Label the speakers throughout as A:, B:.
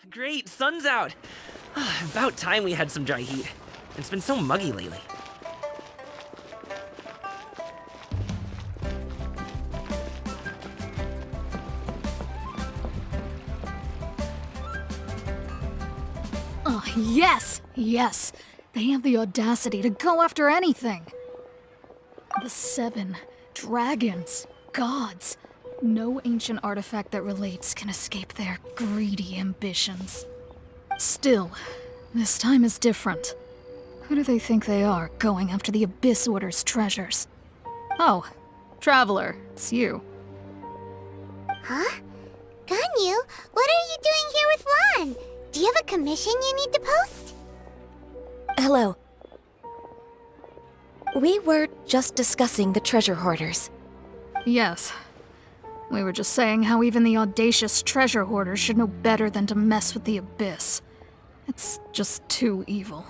A: Great, sun's out. About time we had some dry heat. It's been so muggy lately.
B: Oh, yes! Yes! They have the audacity to go after anything! The 7 dragons, gods. No ancient artifact that relates can escape their greedy ambitions. Still, this time is different. Who do they think they are, going after the Abyss Order's treasures? Oh, Traveler, it's you.
C: Huh? Ganyu, what are you doing here with Lan? Do you have a commission you need to post?
D: Hello. We were just discussing the treasure hoarders.
B: Yes. We were just saying how even the audacious treasure hoarders should know better than to mess with the Abyss. It's just too evil.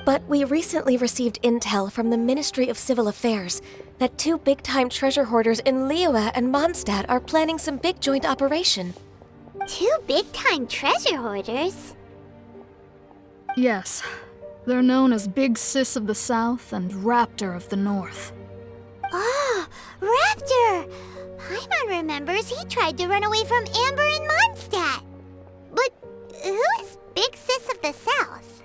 D: But we recently received intel from the Ministry of Civil Affairs that 2 big-time treasure hoarders in Liyue and Mondstadt are planning some big joint operation.
C: 2 big-time treasure hoarders?
B: Yes. They're known as Big Sis of the South and Raptor of the North.
C: Oh, Raptor! Paimon remembers he tried to run away from Amber in Mondstadt. But who is Big Sis of the South?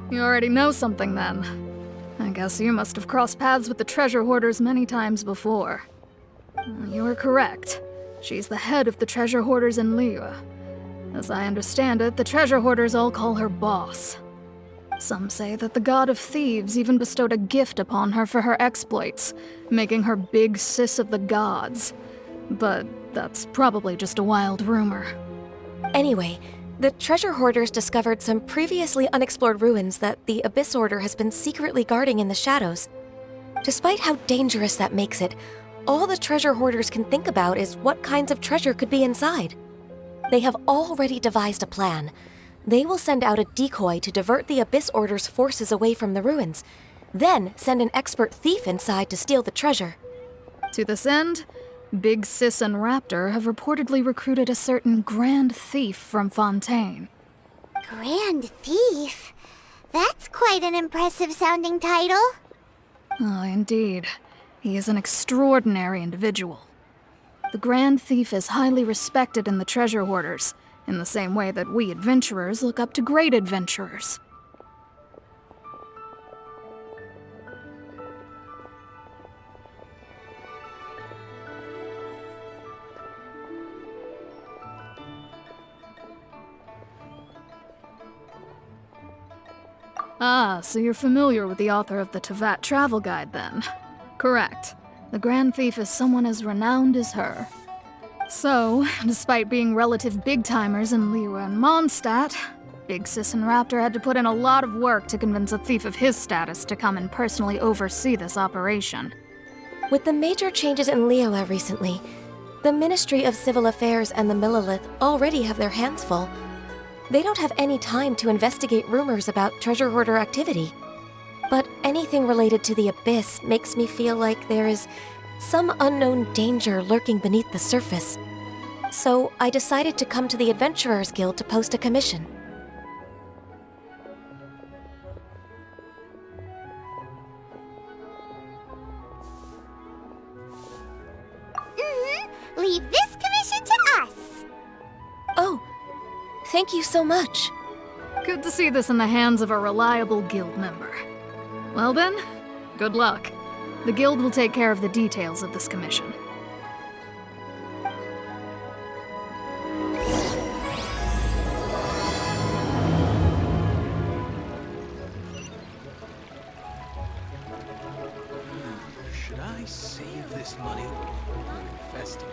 B: You already know something then. I guess you must have crossed paths with the treasure hoarders many times before. You are correct. She's the head of the treasure hoarders in Liyue. As I understand it, the treasure hoarders all call her boss. Some say that the god of thieves even bestowed a gift upon her for her exploits, making her Big Sis of the gods. But that's probably just a wild rumor.
D: Anyway, the treasure hoarders discovered some previously unexplored ruins that the Abyss Order has been secretly guarding in the shadows. Despite how dangerous that makes it, all the treasure hoarders can think about is what kinds of treasure could be inside. They have already devised a plan. They will send out a decoy to divert the Abyss Order's forces away from the ruins, then send an expert thief inside to steal the treasure.
B: To this end, Big Sis and Raptor have reportedly recruited a certain Grand Thief from Fontaine.
C: Grand Thief? That's quite an impressive sounding title.
B: Oh, indeed. He is an extraordinary individual. The Grand Thief is highly respected in the treasure hoarders, in the same way that we adventurers look up to great adventurers. Ah, so you're familiar with the author of the Tevat Travel Guide, then? Correct. The Grand Thief is someone as renowned as her. So, despite being relative big-timers in Liyue and Mondstadt, Big Sis and Raptor had to put in a lot of work to convince a thief of his status to come and personally oversee this operation.
D: With the major changes in Liyue recently, the Ministry of Civil Affairs and the Millelith already have their hands full. They don't have any time to investigate rumors about treasure hoarder activity. But anything related to the Abyss makes me feel like there is some unknown danger lurking beneath the surface. So I decided to come to the Adventurers Guild to post a commission.
C: Leave this commission to us.
D: Oh, thank you so much.
B: Good to see this in the hands of a reliable guild member. Well then, good luck. The guild will take care of the details of this commission.
E: Should I save this money or invest it?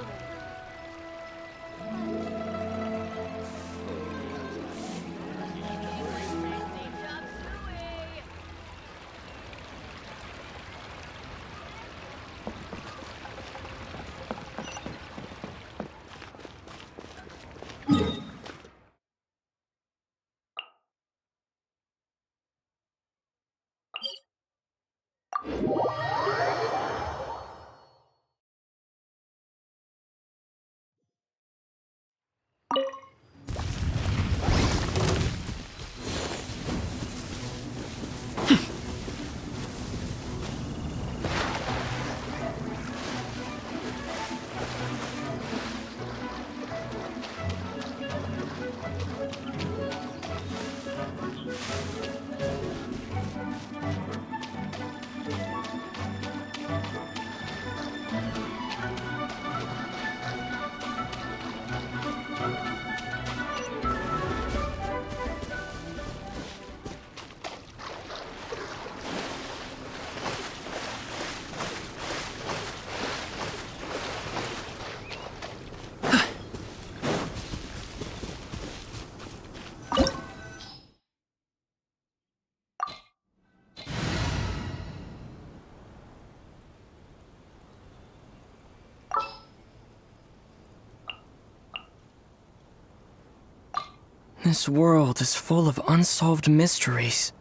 F: This world is full of unsolved mysteries.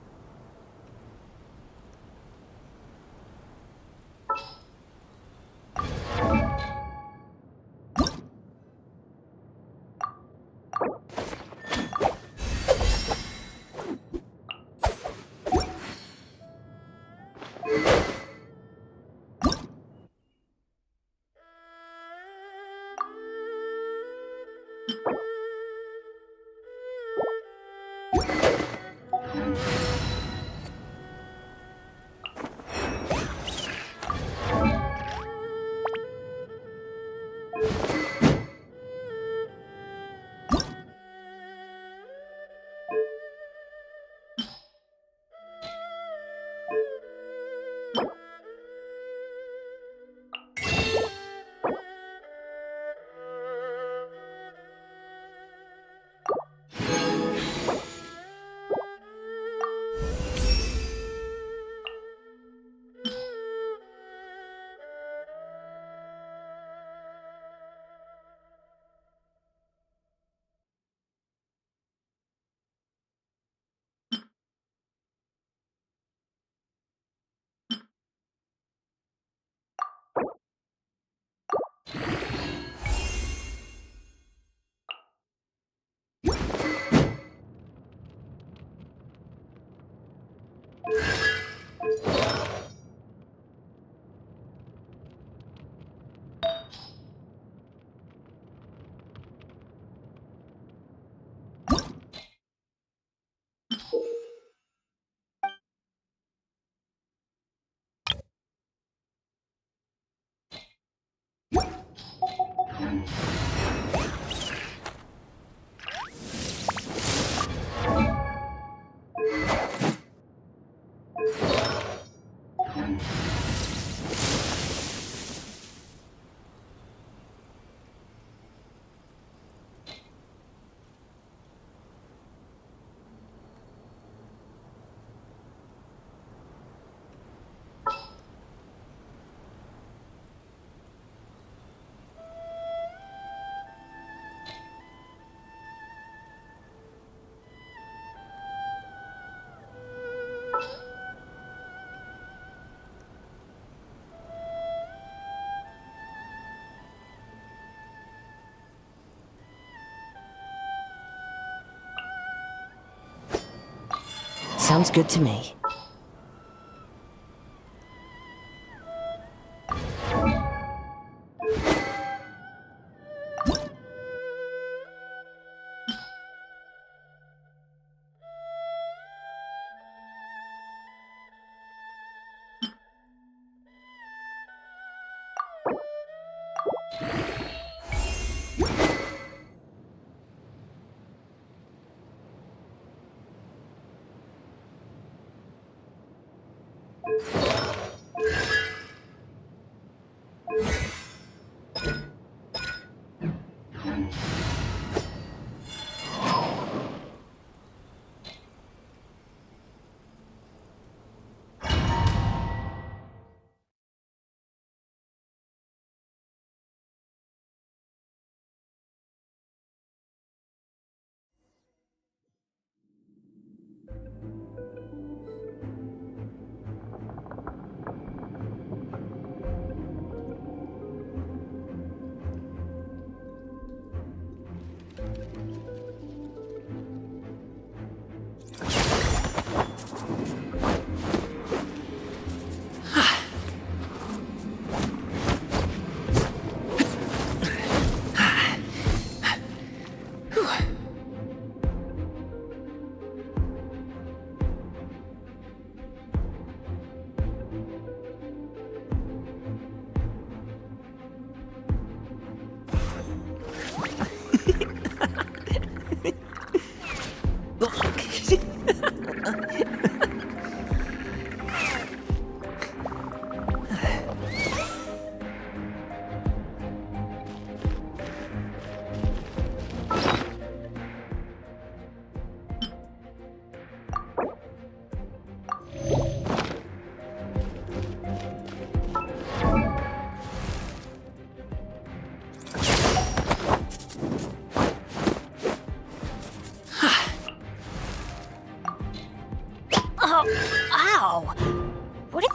G: Sounds good to me.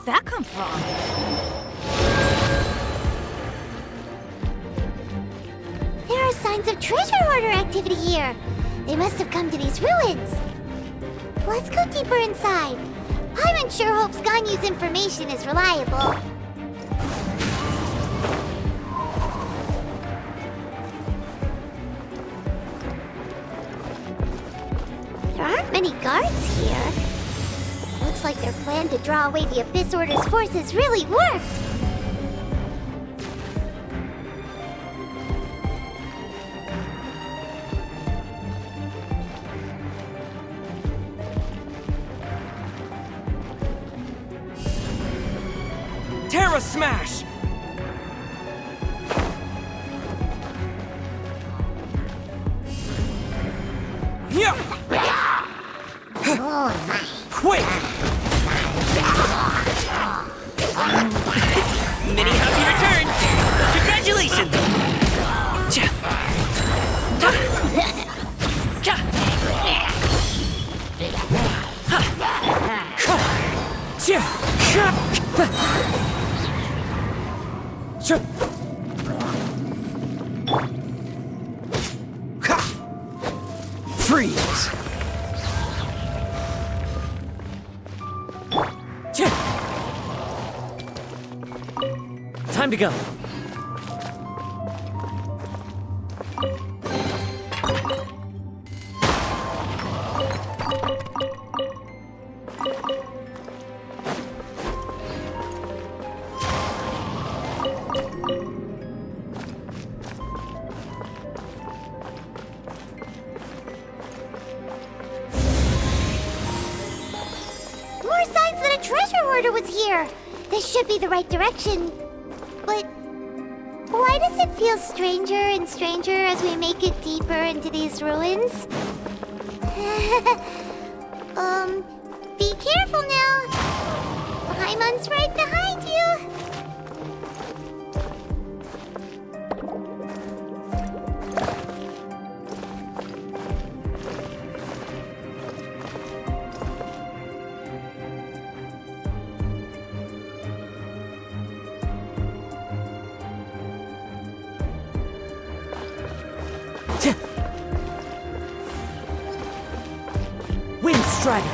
B: that come from?
C: There are signs of treasure hoarder activity here. They must have come to these ruins. Let's go deeper inside. Paimon sure hopes Ganyu's information is reliable. There aren't many guards here. Looks like their plan to draw away the Abyss Order's forces really worked.
F: Terra Smash! Yeah! Quick!
A: Many happy returns! Congratulations! Cha. Ta. Cha. Ha.
F: Tia! Sha! Sha! Ha! Freeze! Tia! Time to go.
C: More signs that a treasure hoarder was here. This should be the right direction. But why does it feel stranger and stranger as we make it deeper into these ruins? Be careful now. Paimon's right behind you.
F: Wind Strider!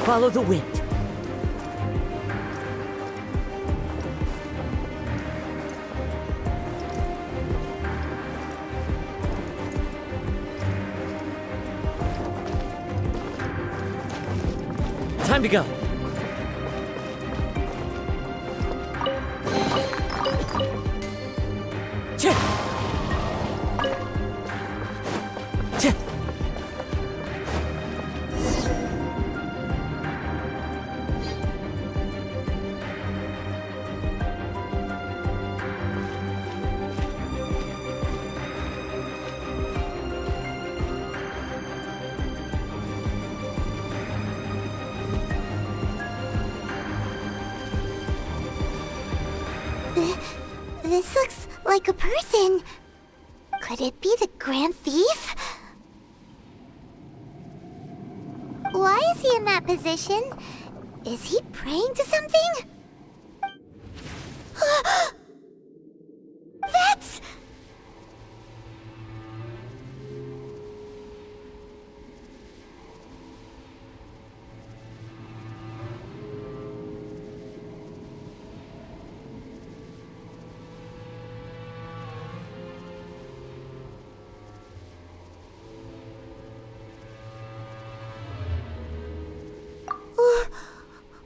F: Follow the wind. Time to go. Chip. Chip.
C: This looks like a person. Could it be the Grand Thief? Why is he in that position? Is he praying to something? That's...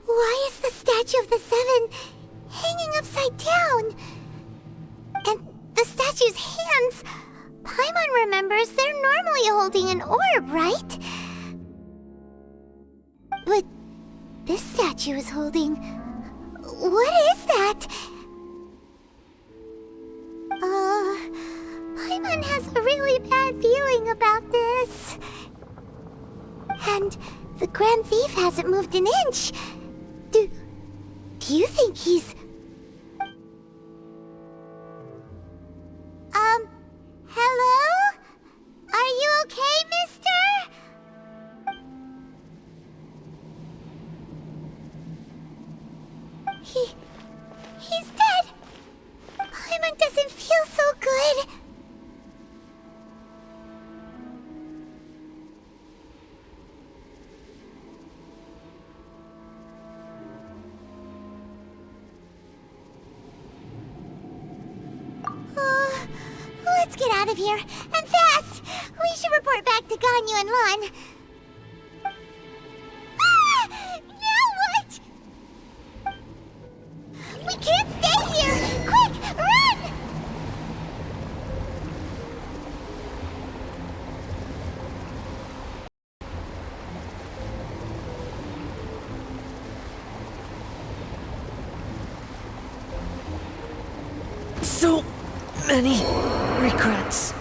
C: Why is the statue of the Seven hanging upside down? And the statue's hands... Paimon remembers they're normally holding an orb, right? But this statue is holding... What is that? Paimon has a really bad feeling about this. And the Grand Thief hasn't moved an inch. Do you think he's... get out of here, and fast! We should report back to Ganyu and Lon. Ah! Now what? We can't stay here! Quick, run!
F: So many regrets.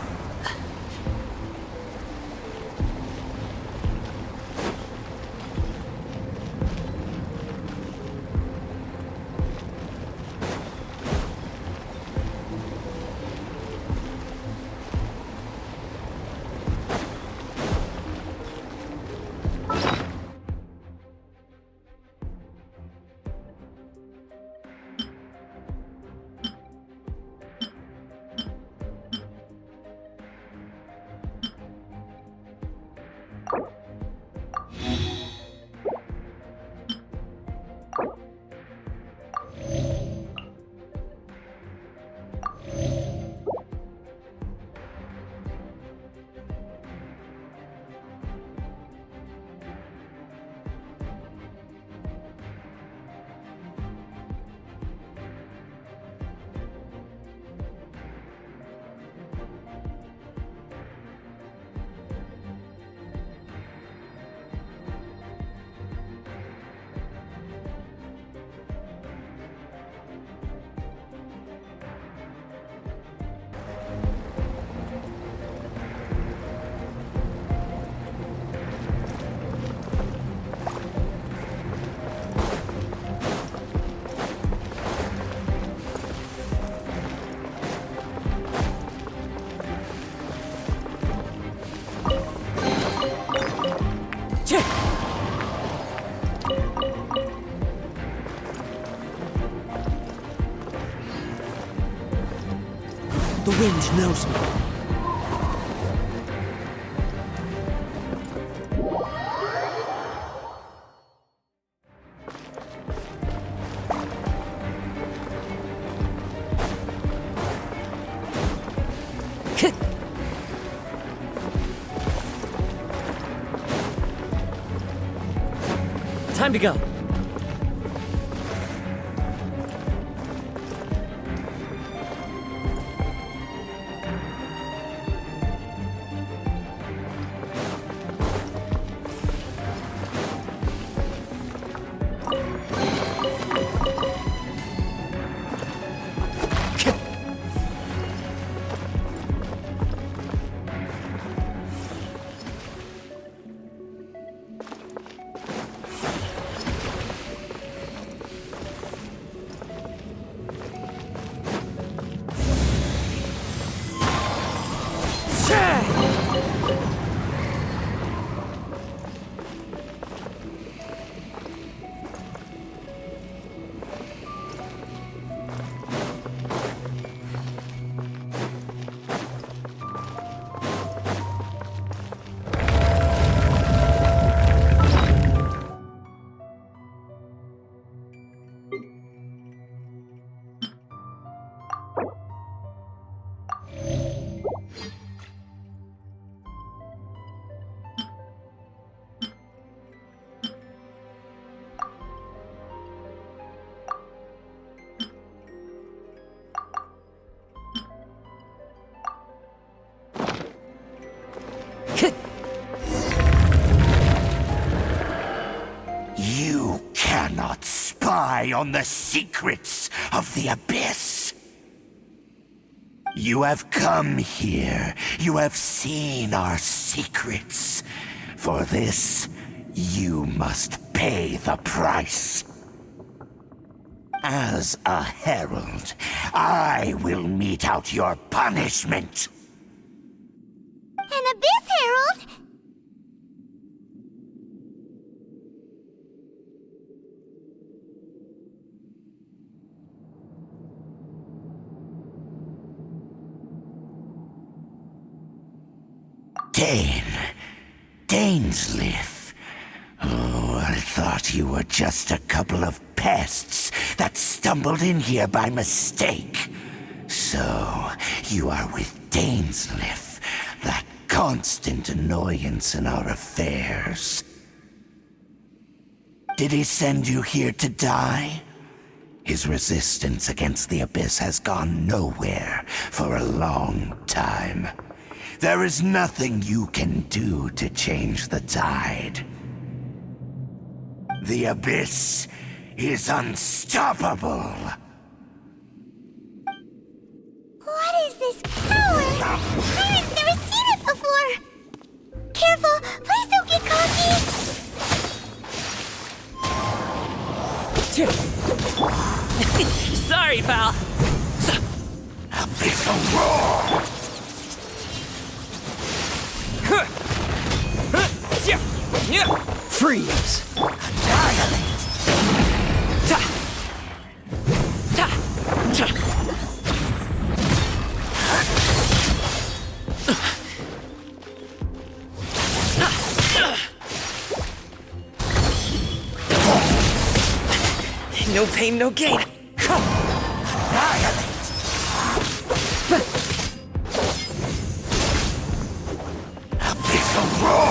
F: The wind knows me. Time to go.
H: You cannot spy on the secrets of the Abyss. You have come here. You have seen our secrets. For this, you must pay the price. As a herald, I will mete out your punishment.
C: An Abyss Herald?
H: Dainslef. Oh, I thought you were just a couple of pests that stumbled in here by mistake. So, you are with Dainslef, that constant annoyance in our affairs. Did he send you here to die? His resistance against the Abyss has gone nowhere for a long time. There is nothing you can do to change the tide. The Abyss is unstoppable.
C: What is this power? I've never seen it before! Careful! Please don't get cocky!
A: Sorry, pal.
H: Abyssal roar!
F: Freeze!
H: Annihilate!
A: No pain, no gain.
H: Annihilate! Abyssal roar!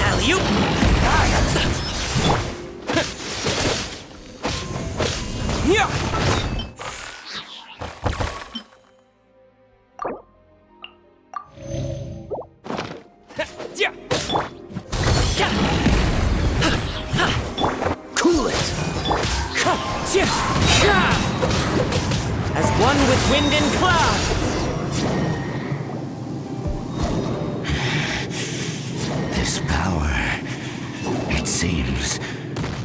A: Alley-oop!
F: Cool it! As one with wind and cloud!
H: This power, it seems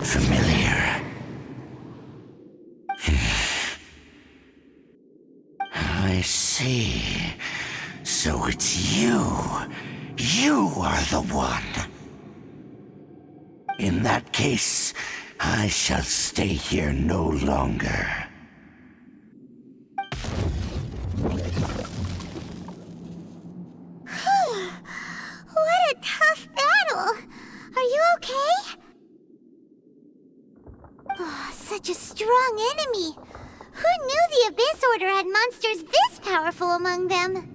H: familiar. I see. So it's you. You are the one. In that case, I shall stay here no longer.
C: What a tough battle! Are you okay? Oh, such a strong enemy! Who knew the Abyss Order had monsters this powerful among them?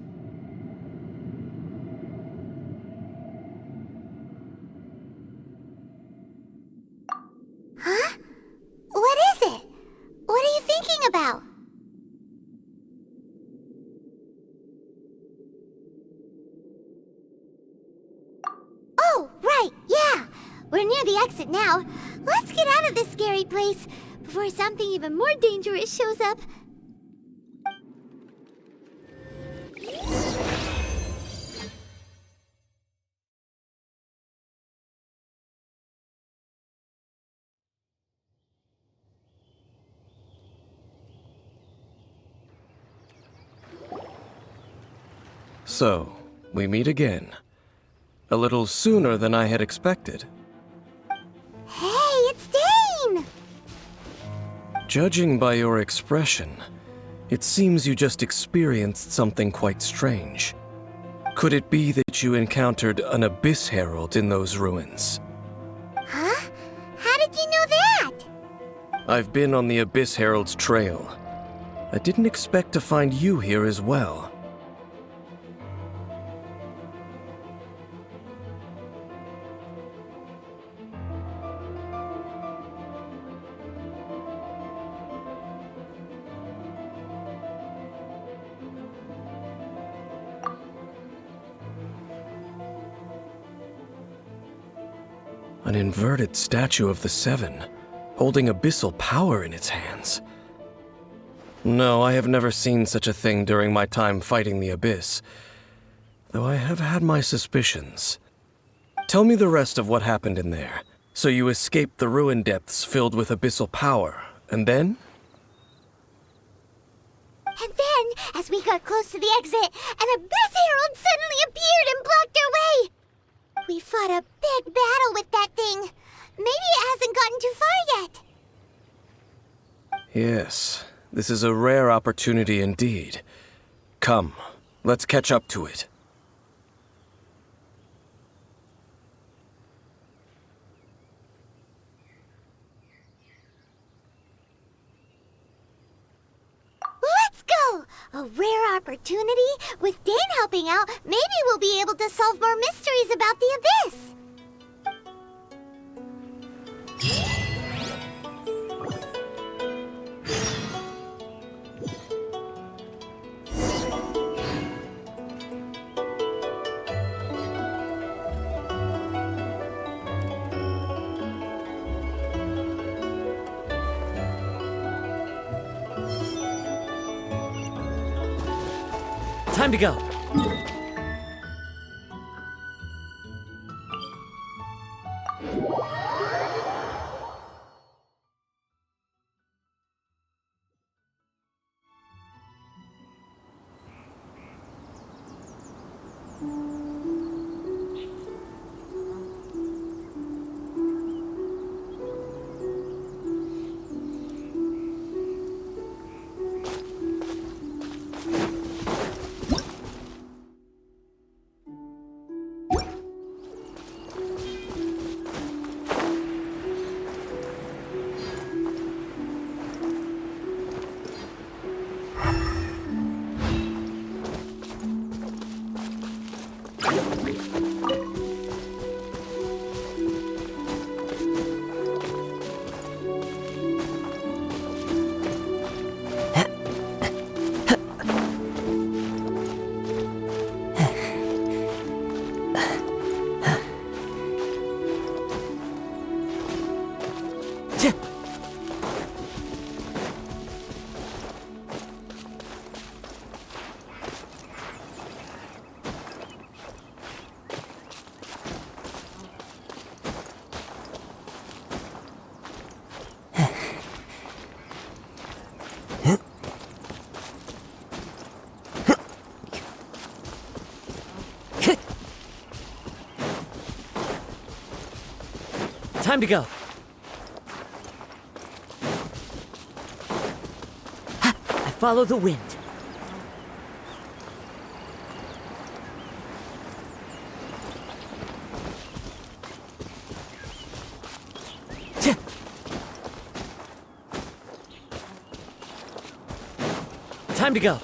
C: Huh? What is it? What are you thinking about? Yeah, we're near the exit now. Let's get out of this scary place before something even more dangerous shows up.
I: So, we meet again. A little sooner than I had expected.
C: Hey, it's Dane!
I: Judging by your expression, it seems you just experienced something quite strange. Could it be that you encountered an Abyss Herald in those ruins?
C: Huh? How did you know that?
I: I've been on the Abyss Herald's trail. I didn't expect to find you here as well. An inverted statue of the Seven, holding abyssal power in its hands. No, I have never seen such a thing during my time fighting the Abyss, though I have had my suspicions. Tell me the rest of what happened in there. So you escaped the ruin depths filled with abyssal power, and then?
C: And then, as we got close to the exit, an Abyss Herald suddenly appeared and blocked our way! We fought a big battle with that thing. Maybe it hasn't gotten too far yet.
I: Yes, this is a rare opportunity indeed. Come, let's catch up to it.
C: Let's go! A rare opportunity? With Dane helping out, maybe we'll be able to solve more mysteries about the Abyss.
A: Time to go. Time to go. I follow the wind. Time to go.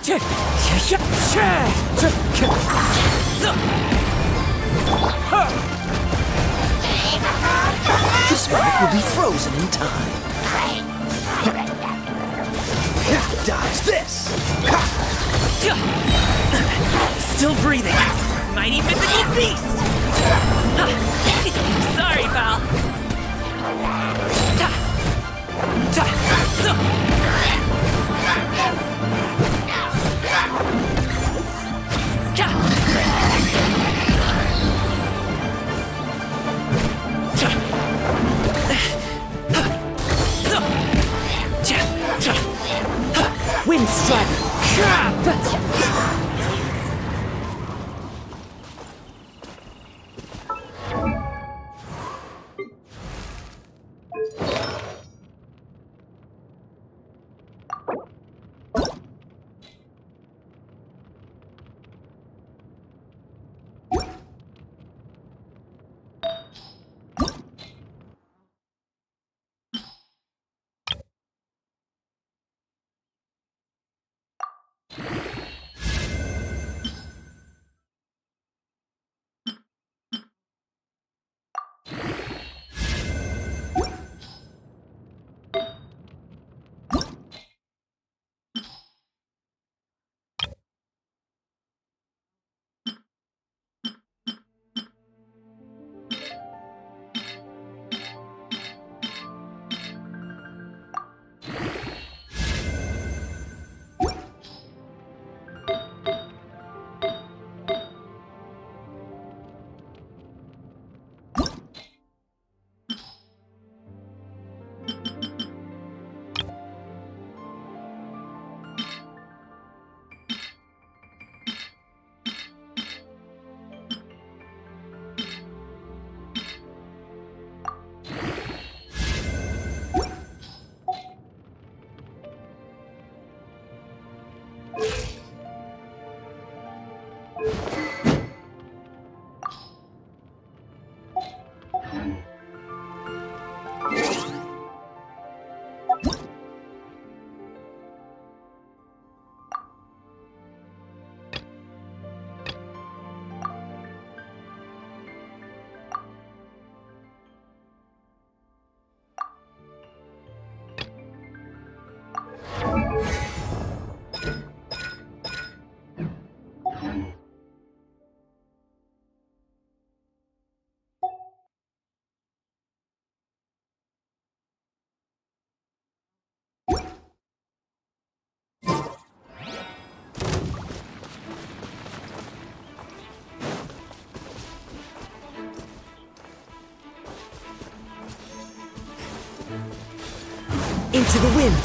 F: The spark will be frozen in time. Dodge this!
A: Still breathing. Mighty mythical beast! Sorry, pal.
F: Wind strider! Into the wind!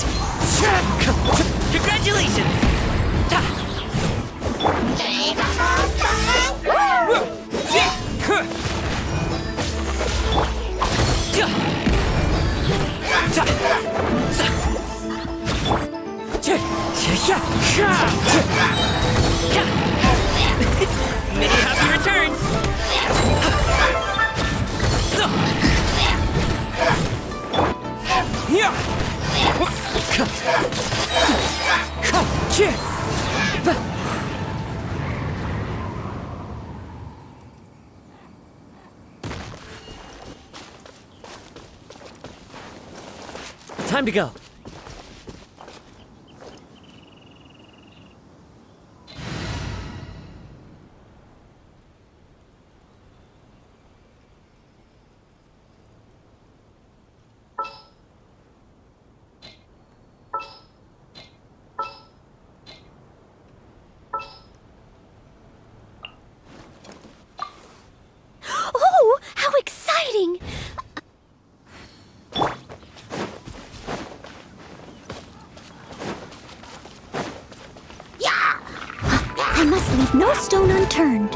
A: Congratulations! Many happy returns!
F: Time to go.
C: Oh, how exciting! I must leave no stone unturned.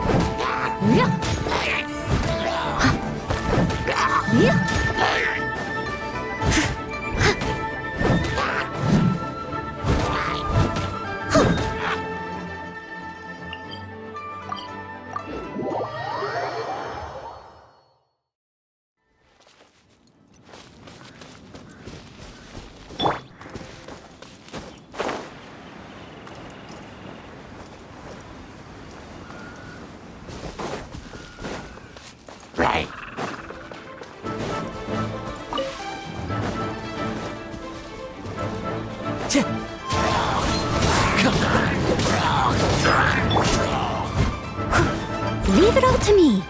C: Leave it all to me.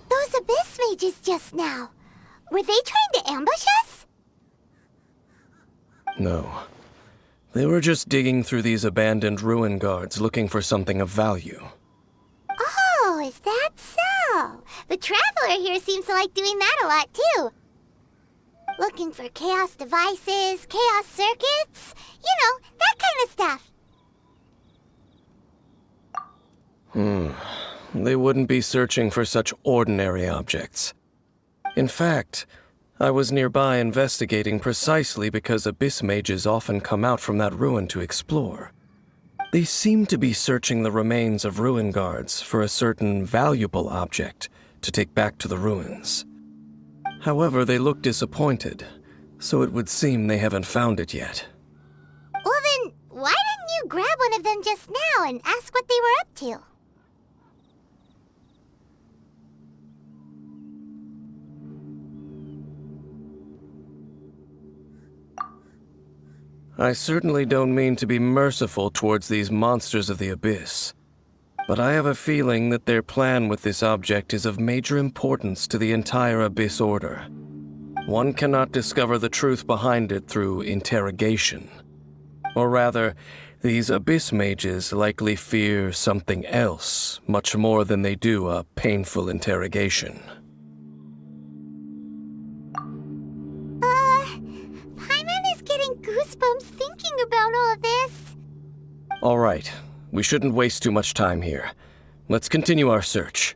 C: Those abyss mages just now. Were they trying to ambush us?
I: No. They were just digging through these abandoned ruin guards looking for something of value.
C: Oh, is that so? The Traveler here seems to like doing that a lot, too. Looking for chaos devices, chaos circuits, you know, that kind of stuff.
I: They wouldn't be searching for such ordinary objects. In fact, I was nearby investigating precisely because abyss mages often come out from that ruin to explore. They seem to be searching the remains of ruin guards for a certain valuable object to take back to the ruins. However, they look disappointed, so it would seem they haven't found it yet.
C: Well then, why didn't you grab one of them just now and ask what they were up to?
I: I certainly don't mean to be merciful towards these monsters of the abyss, but I have a feeling that their plan with this object is of major importance to the entire Abyss Order. One cannot discover the truth behind it through interrogation. Or rather, these abyss mages likely fear something else much more than they do a painful interrogation.
C: Paimon is getting goosebumps thinking about all of this.
I: All right, we shouldn't waste too much time here. Let's continue our search.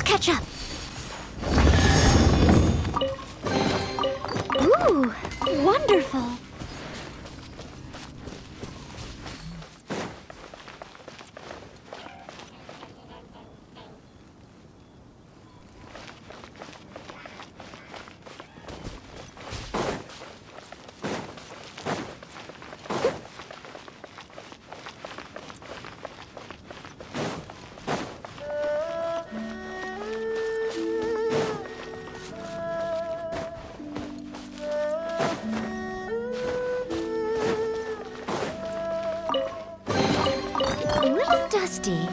C: Catch up. Ooh, wonderful. Dusty.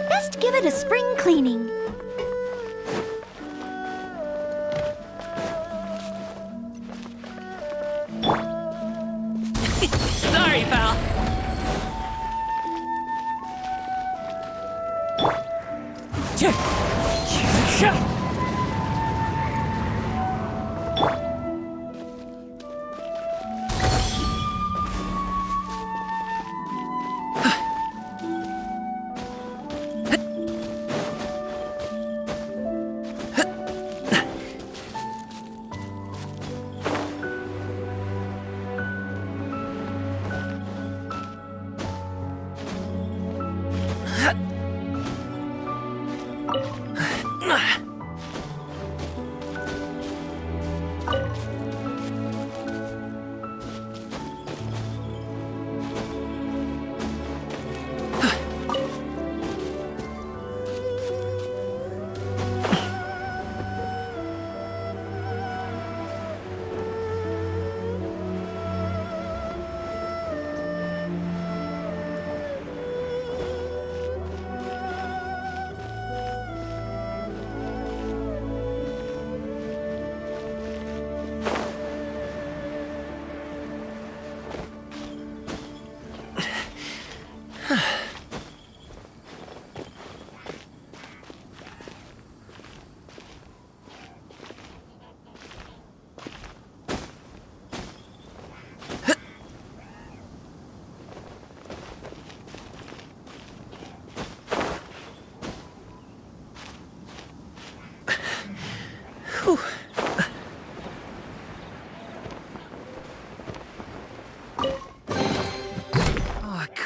C: Best give it a spring cleaning.
A: Sorry, pal.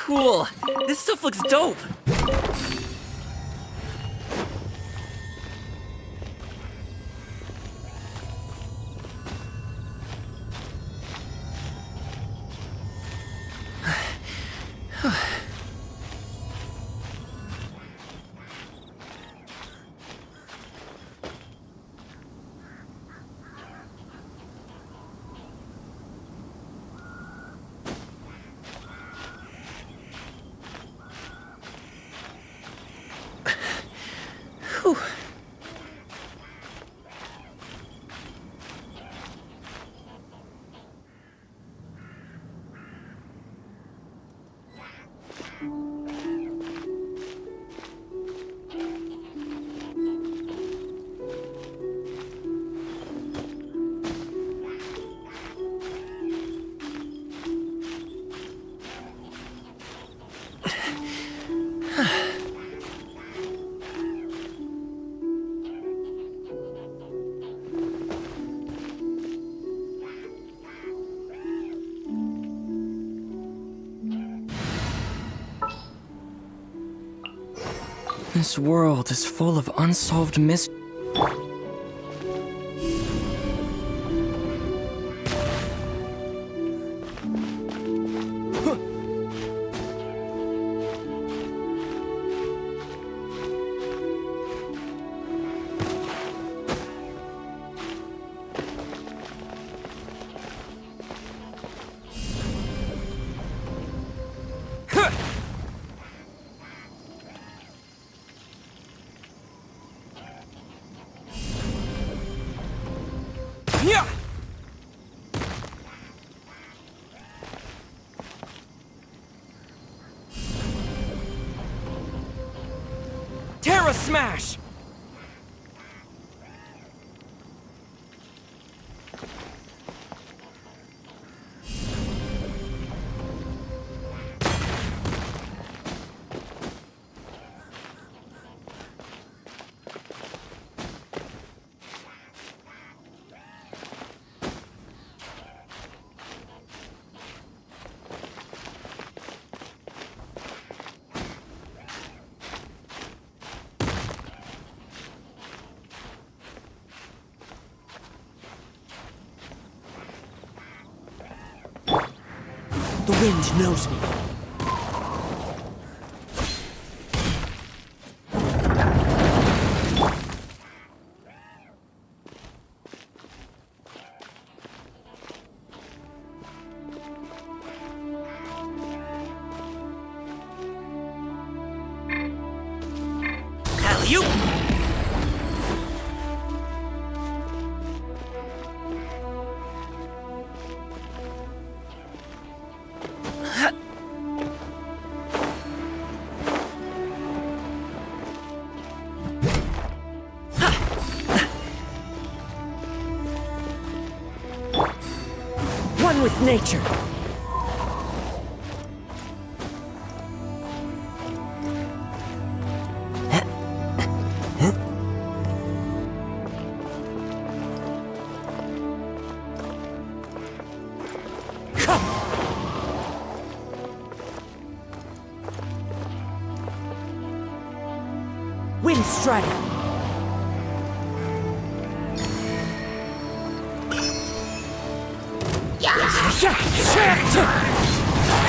A: Cool. This stuff looks dope. Whew.
F: This world is full of unsolved mysteries. Terra Smash!
G: The wind knows me.
A: Alley-oop!
G: One with nature. Wind Strider.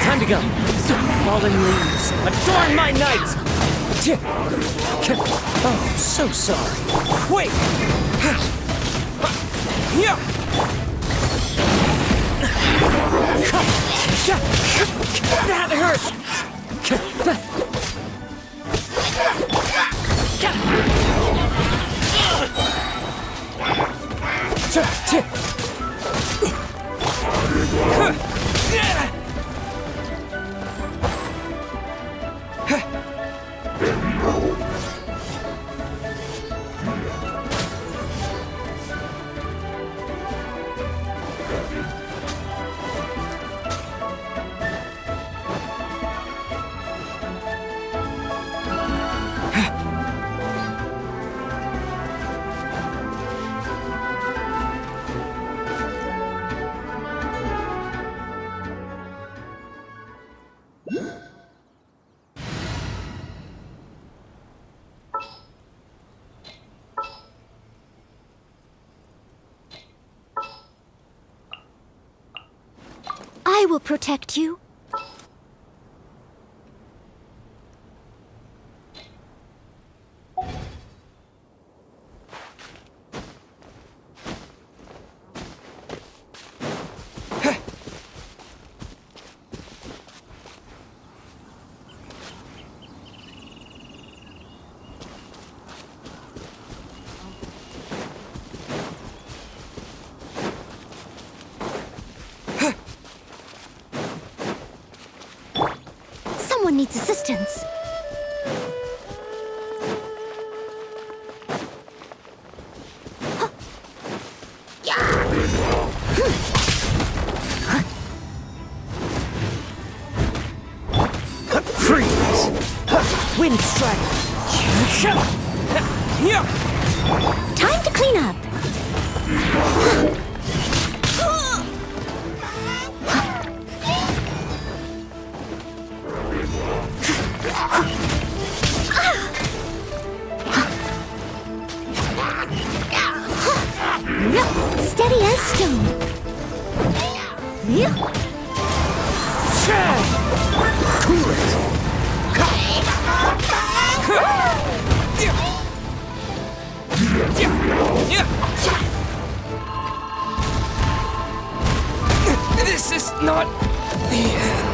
G: Time to go. Fallen leaves, adorn my night. Oh, so sorry. Wait. That hurts.
C: I will protect you. Someone needs assistance.
F: Freeze! Wind strike!
C: Time to clean up. Steady as stone.
F: Cool it!
G: This is not the end.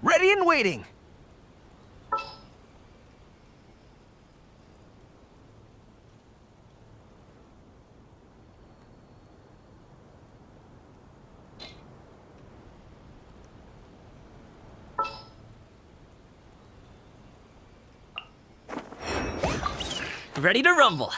E: Ready and waiting.
A: Ready to rumble.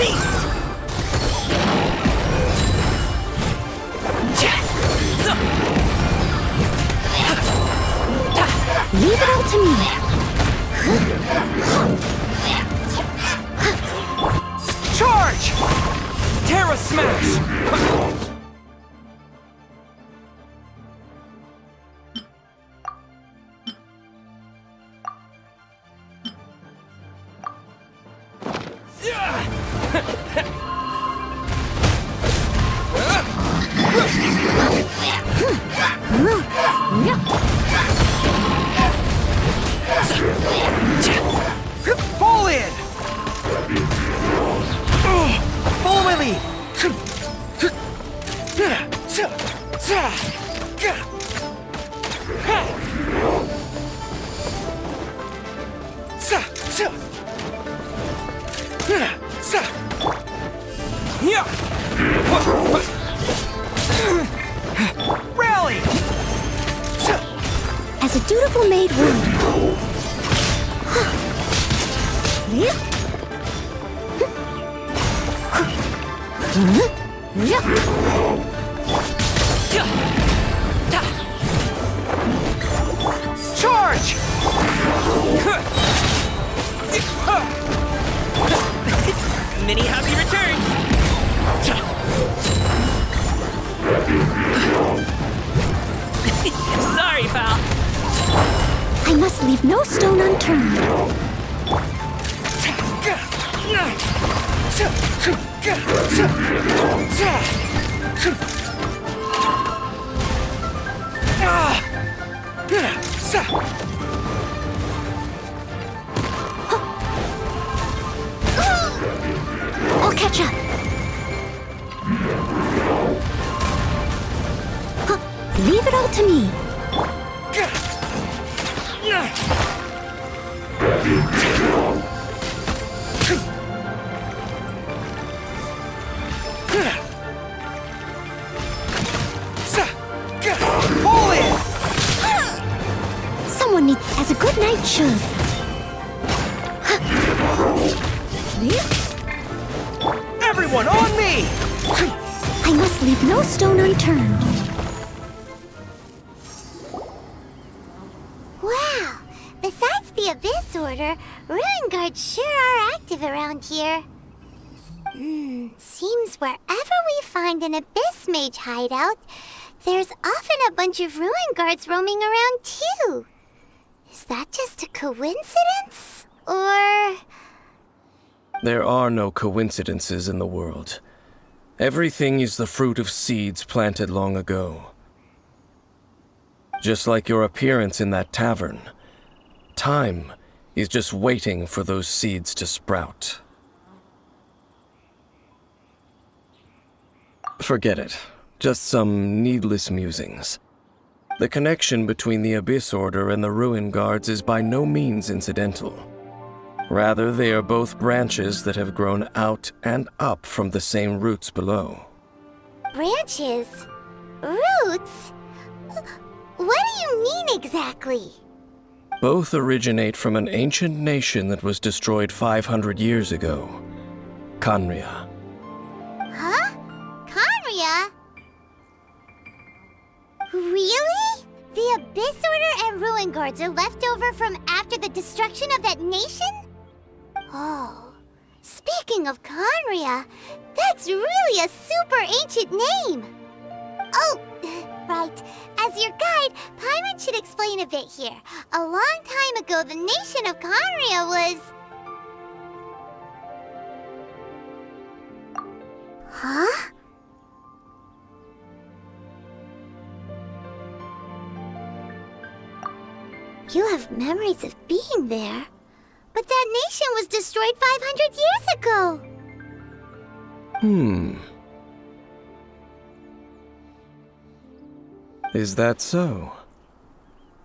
A: Feast!
C: Leave it all to me.
A: Charge! Terra Smash!
F: Fall in! Follow my lead! Rally!
C: As a dutiful maid would.
F: Charge!
A: Many happy returns! Sorry, pal.
C: I must leave no stone unturned. I'll catch up. Leave it all to me.
F: Pull in!
C: Someone needs, as a good knight should.
F: Everyone on me!
C: I must leave no stone unturned. Wow! Besides the Abyss Order, Ruin Guards sure are active around here. Seems wherever we find an Abyss Mage hideout, there's often a bunch of Ruin Guards roaming around too. Is that just a coincidence? Or...
I: There are no coincidences in the world. Everything is the fruit of seeds planted long ago. Just like your appearance in that tavern, time is just waiting for those seeds to sprout. Forget it. Just some needless musings. The connection between the Abyss Order and the Ruin Guards is by no means incidental. Rather, they are both branches that have grown out and up from the same roots below.
C: branches? Roots? What do you mean exactly?
I: Both originate from an ancient nation that was destroyed 500 years ago. Khaenri'ah.
C: Huh? Khaenri'ah? Really? The Abyss Order and Ruin Guards are left over from after the destruction of that nation? Oh, speaking of Khaenri'ah, that's really a super ancient name. Oh, right. As your guide, Paimon should explain a bit here. A long time ago, the nation of Khaenri'ah was... Huh? You have memories of being there. But that nation was destroyed 500 years ago.
I: Is that so?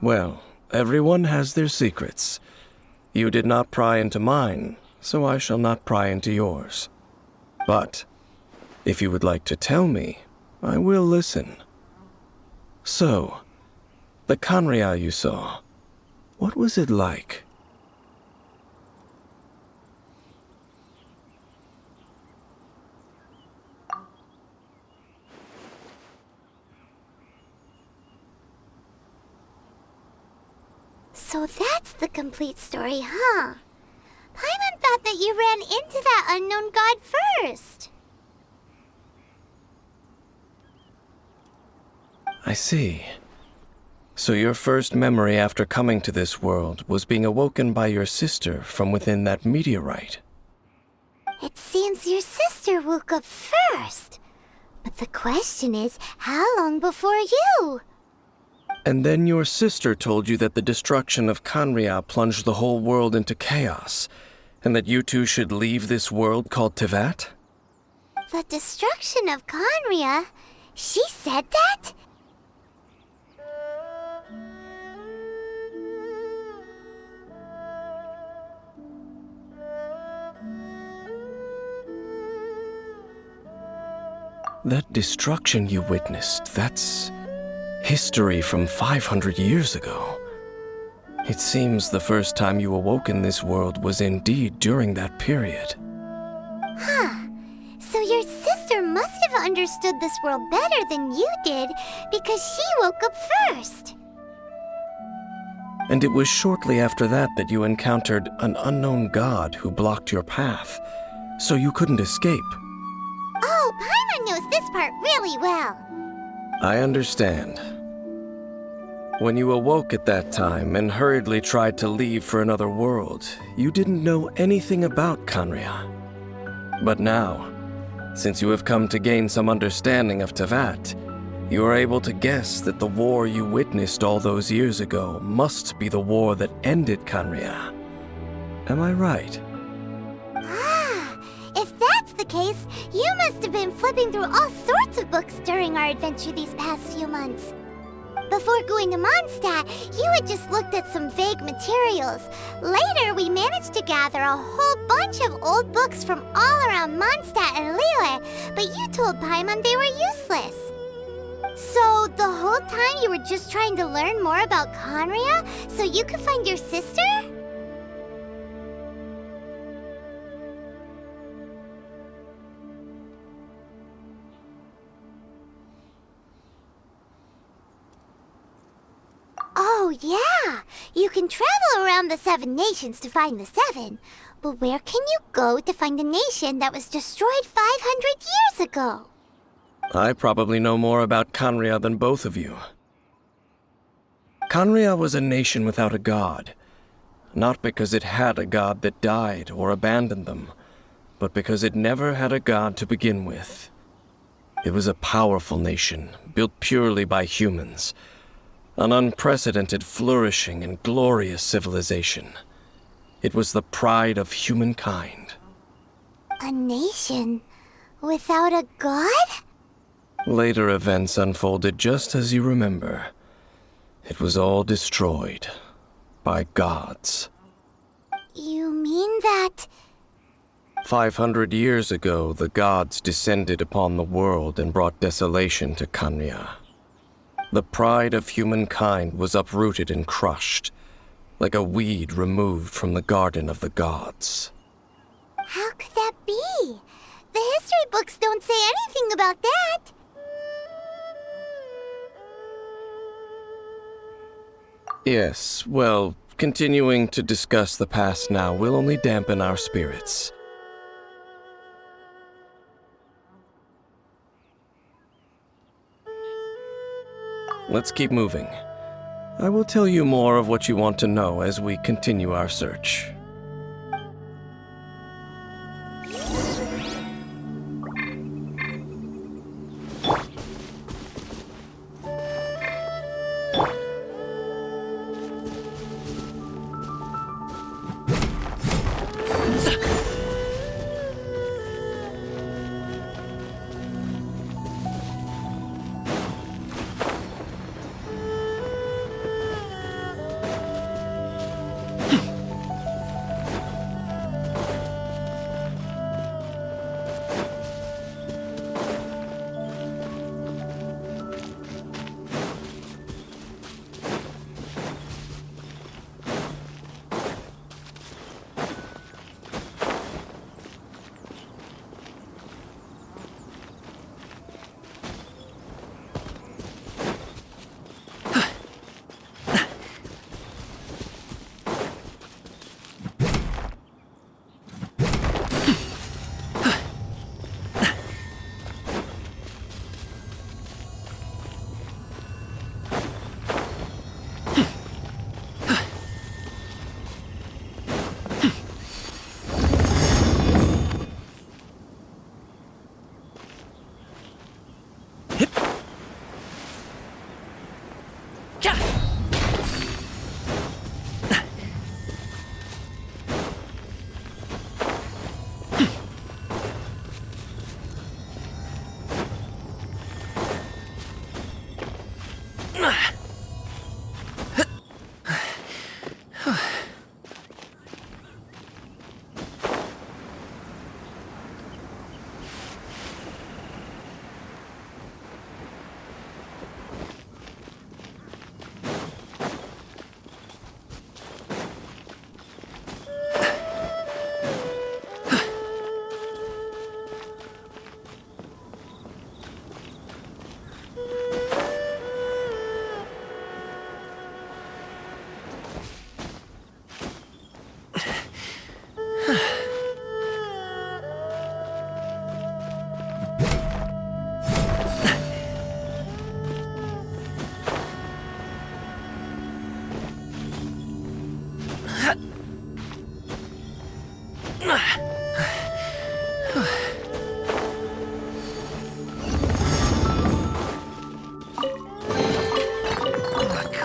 I: Well, everyone has their secrets. You did not pry into mine, so I shall not pry into yours. But, if you would like to tell me, I will listen. So, the Khaenri'ah you saw, what was it like?
C: complete story, huh? Paimon thought that you ran into that unknown god first.
I: I see. So your first memory after coming to this world was being awoken by your sister from within that meteorite.
C: It seems your sister woke up first. But the question is, how long before you?
I: And then your sister told you that the destruction of Kanria plunged the whole world into chaos, and that you two should leave this world called Tevat?
C: The destruction of Kanria? She said that?
I: That destruction you witnessed, that's history from 500 years ago. It seems the first time you awoke in this world was indeed during that period.
C: Huh. So your sister must have understood this world better than you did, because she woke up first.
I: And it was shortly after that that you encountered an unknown god who blocked your path, so you couldn't escape.
C: Oh, Paimon knows this part really well.
I: I understand. When you awoke at that time and hurriedly tried to leave for another world, you didn't know anything about Kanria. But now, since you have come to gain some understanding of Tevat, you are able to guess that the war you witnessed all those years ago must be the war that ended Kanria. Am I right?
C: Ah, if that's the case, you must have been flipping through all sorts of books during our adventure these past few months. Before going to Mondstadt, you had just looked at some vague materials. Later, we managed to gather a whole bunch of old books from all around Mondstadt and Liyue, but you told Paimon they were useless. So, the whole time you were just trying to learn more about Kanria so you could find your sister? Oh, yeah! You can travel around the 7 nations to find the 7. But where can you go to find a nation that was destroyed 500 years ago?
I: I probably know more about Kanria than both of you. Kanria was a nation without a god, not because it had a god that died or abandoned them, but because it never had a god to begin with. It was a powerful nation, built purely by humans, an unprecedented, flourishing, and glorious civilization. It was the pride of humankind.
C: A nation without a god?
I: Later events unfolded just as you remember. It was all destroyed by gods.
C: You mean that...
I: 500 years ago, the gods descended upon the world and brought desolation to Kanria. The pride of humankind was uprooted and crushed, like a weed removed from the garden of the gods.
C: How could that be? The history books don't say anything about that.
I: Yes, well, continuing to discuss the past now will only dampen our spirits. Let's keep moving. I will tell you more of what you want to know as we continue our search.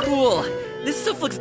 A: Cool. This stuff looks...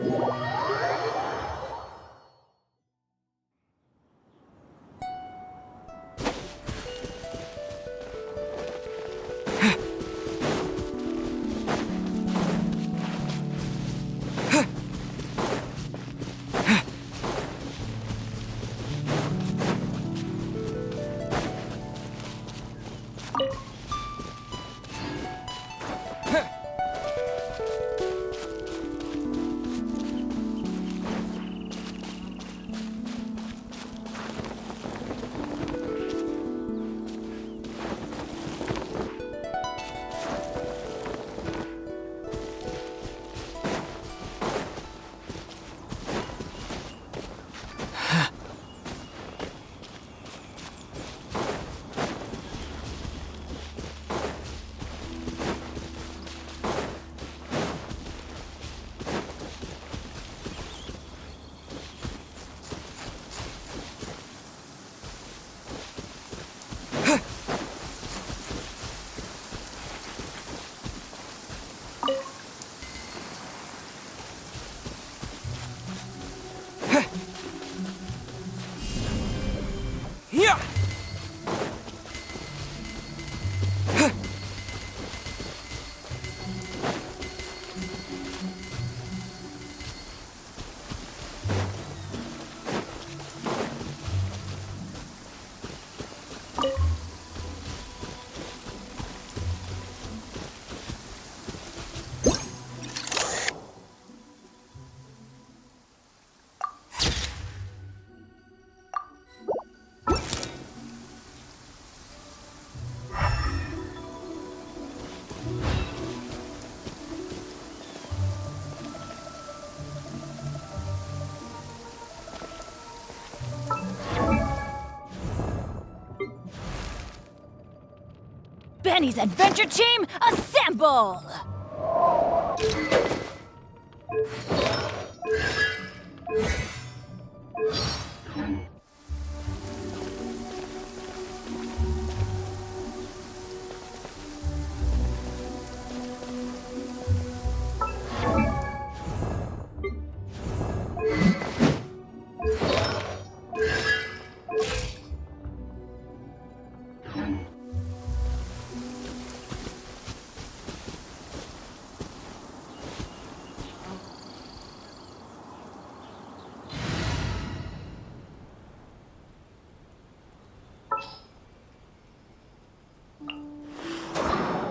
J: Benny's adventure team, assemble!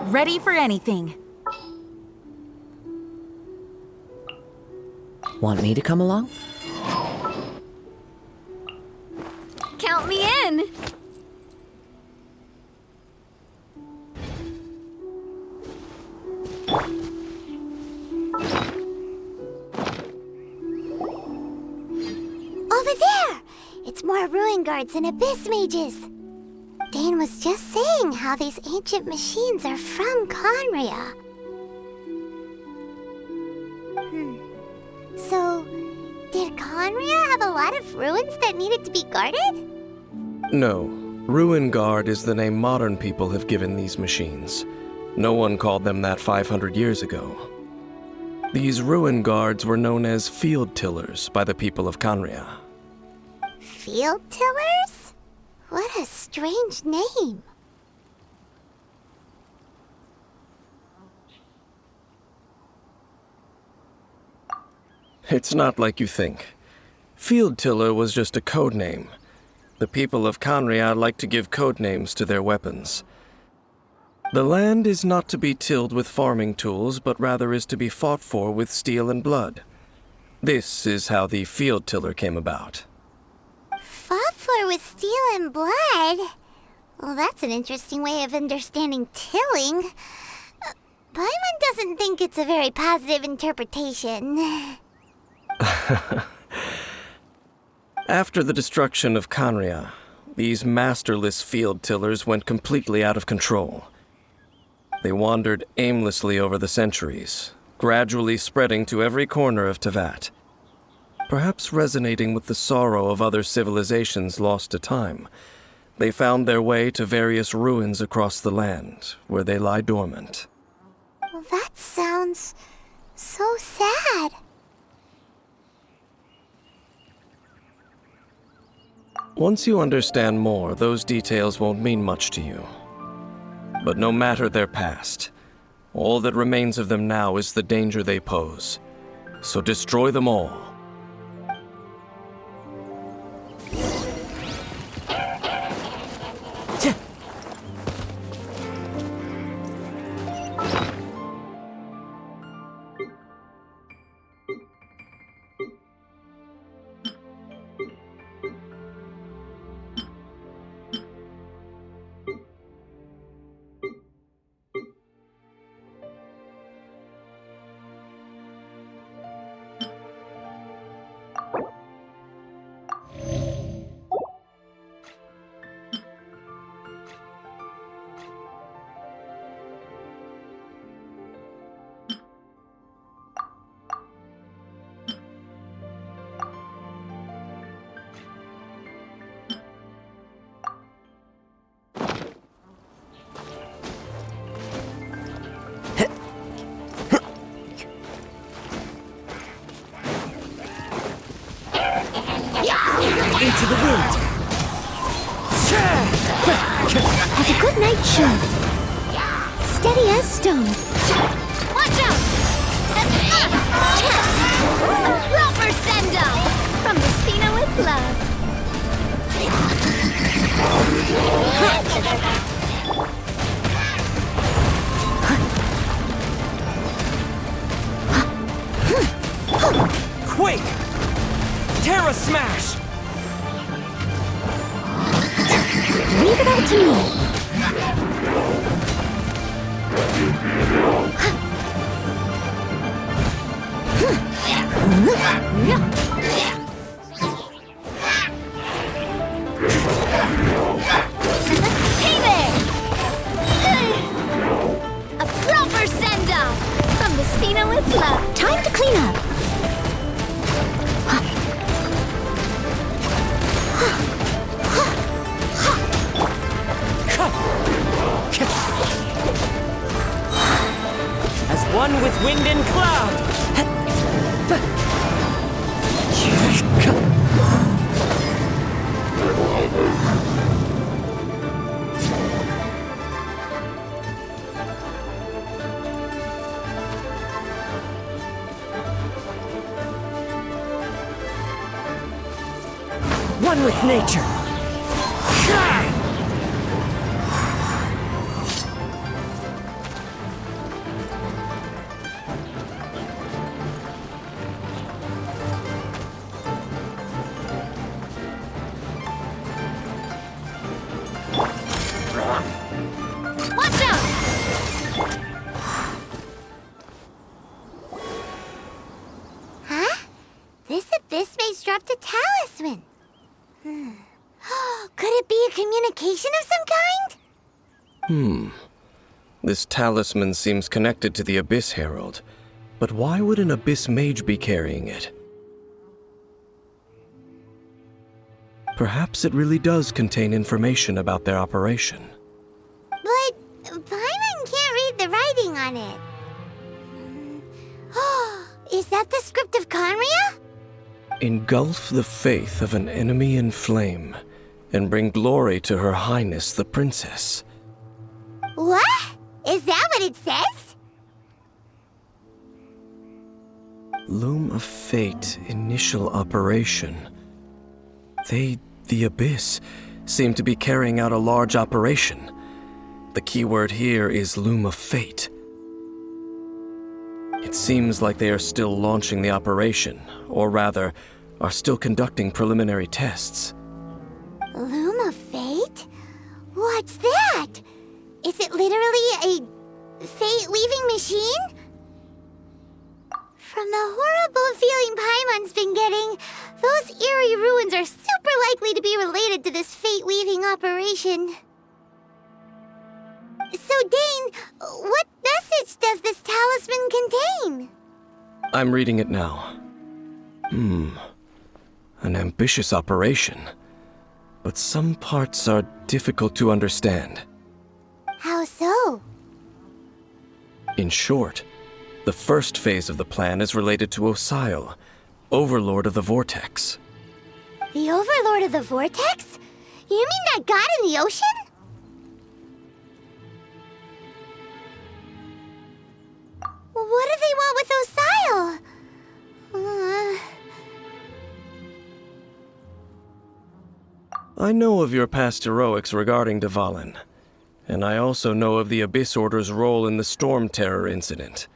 J: Ready for anything.
F: Want me to come along?
B: Count me in!
C: Over there! It's more ruin guards and abyss mages. Dane was just saying how these ancient machines are from Conria. So, did Conria have a lot of ruins that needed to be guarded?
I: No. Ruin Guard is the name modern people have given these machines. No one called them that 500 years ago. These Ruin Guards were known as Field Tillers by the people of Conria.
C: Field Tillers? What a strange name.
I: It's not like you think. Field Tiller was just a code name. The people of Conria like to give code names to their weapons. The land is not to be tilled with farming tools, but rather is to be fought for with steel and blood. This is how the Field Tiller came about.
C: Fought for with steel and blood? Well, that's an interesting way of understanding tilling. Paimon doesn't think it's a very positive interpretation.
I: After the destruction of Conria, these masterless field tillers went completely out of control. They wandered aimlessly over the centuries, gradually spreading to every corner of Tevat. Perhaps resonating with the sorrow of other civilizations lost to time, they found their way to various ruins across the land, where they lie dormant.
C: Well, that sounds so sad.
I: Once you understand more, those details won't mean much to you. But no matter their past, all that remains of them now is the danger they pose. So destroy them all.
F: Into the wind!
C: Have a good night, show. Steady as stone. Watch out! A proper send-off from the Spina with love.
F: Quake! Terra Smash!
C: Leave it all to me. Hey there! A proper send-off from the Spina with love. Time to clean up.
F: As one with wind and cloud! One with nature!
C: Watch out! Huh? This abyss maze dropped a talisman. Could it be a communication of some kind?
I: This talisman seems connected to the Abyss Herald. But why would an Abyss Mage be carrying it? Perhaps it really does contain information about their operation.
C: But Paimon can't read the writing on it. Is that the script of Conria?
I: Engulf the faith of an enemy in flame, and bring glory to Her Highness the Princess.
C: What? Is that what it says?
I: Loom of Fate, initial operation. They, the Abyss, seem to be carrying out a large operation. The keyword here is Loom of Fate. It seems like they are still launching the operation, or rather, are still conducting preliminary tests.
C: Loom of Fate? What's that? Is it literally a fate-weaving machine? From the horrible feeling Paimon's been getting, those eerie ruins are super likely to be related to this fate-weaving operation. So, Dane, what message does this talisman contain?
I: I'm reading it now. An ambitious operation, but some parts are difficult to understand.
C: How so?
I: In short, the first phase of the plan is related to Osile, Overlord of the Vortex.
C: The Overlord of the Vortex? You mean that god in the ocean? What do they want with Osile?
I: I know of your past heroics regarding Dvalin, and I also know of the Abyss Order's role in the Stromterror incident.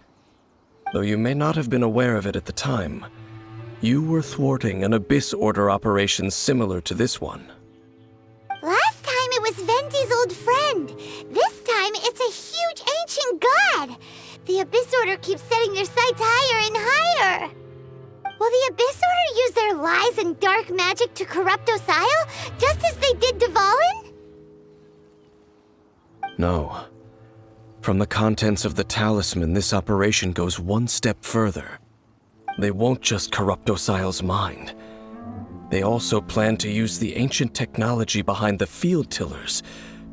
I: Though you may not have been aware of it at the time, you were thwarting an Abyss Order operation similar to this one.
C: Last time it was Venti's old friend. This time it's a huge ancient god. The Abyss Order keeps setting their sights higher and higher. Will the Abyss Order use their lies and dark magic to corrupt Osile, just as they did Dvalin?
I: No. From the contents of the talisman, this operation goes one step further. They won't just corrupt Osile's mind. They also plan to use the ancient technology behind the field tillers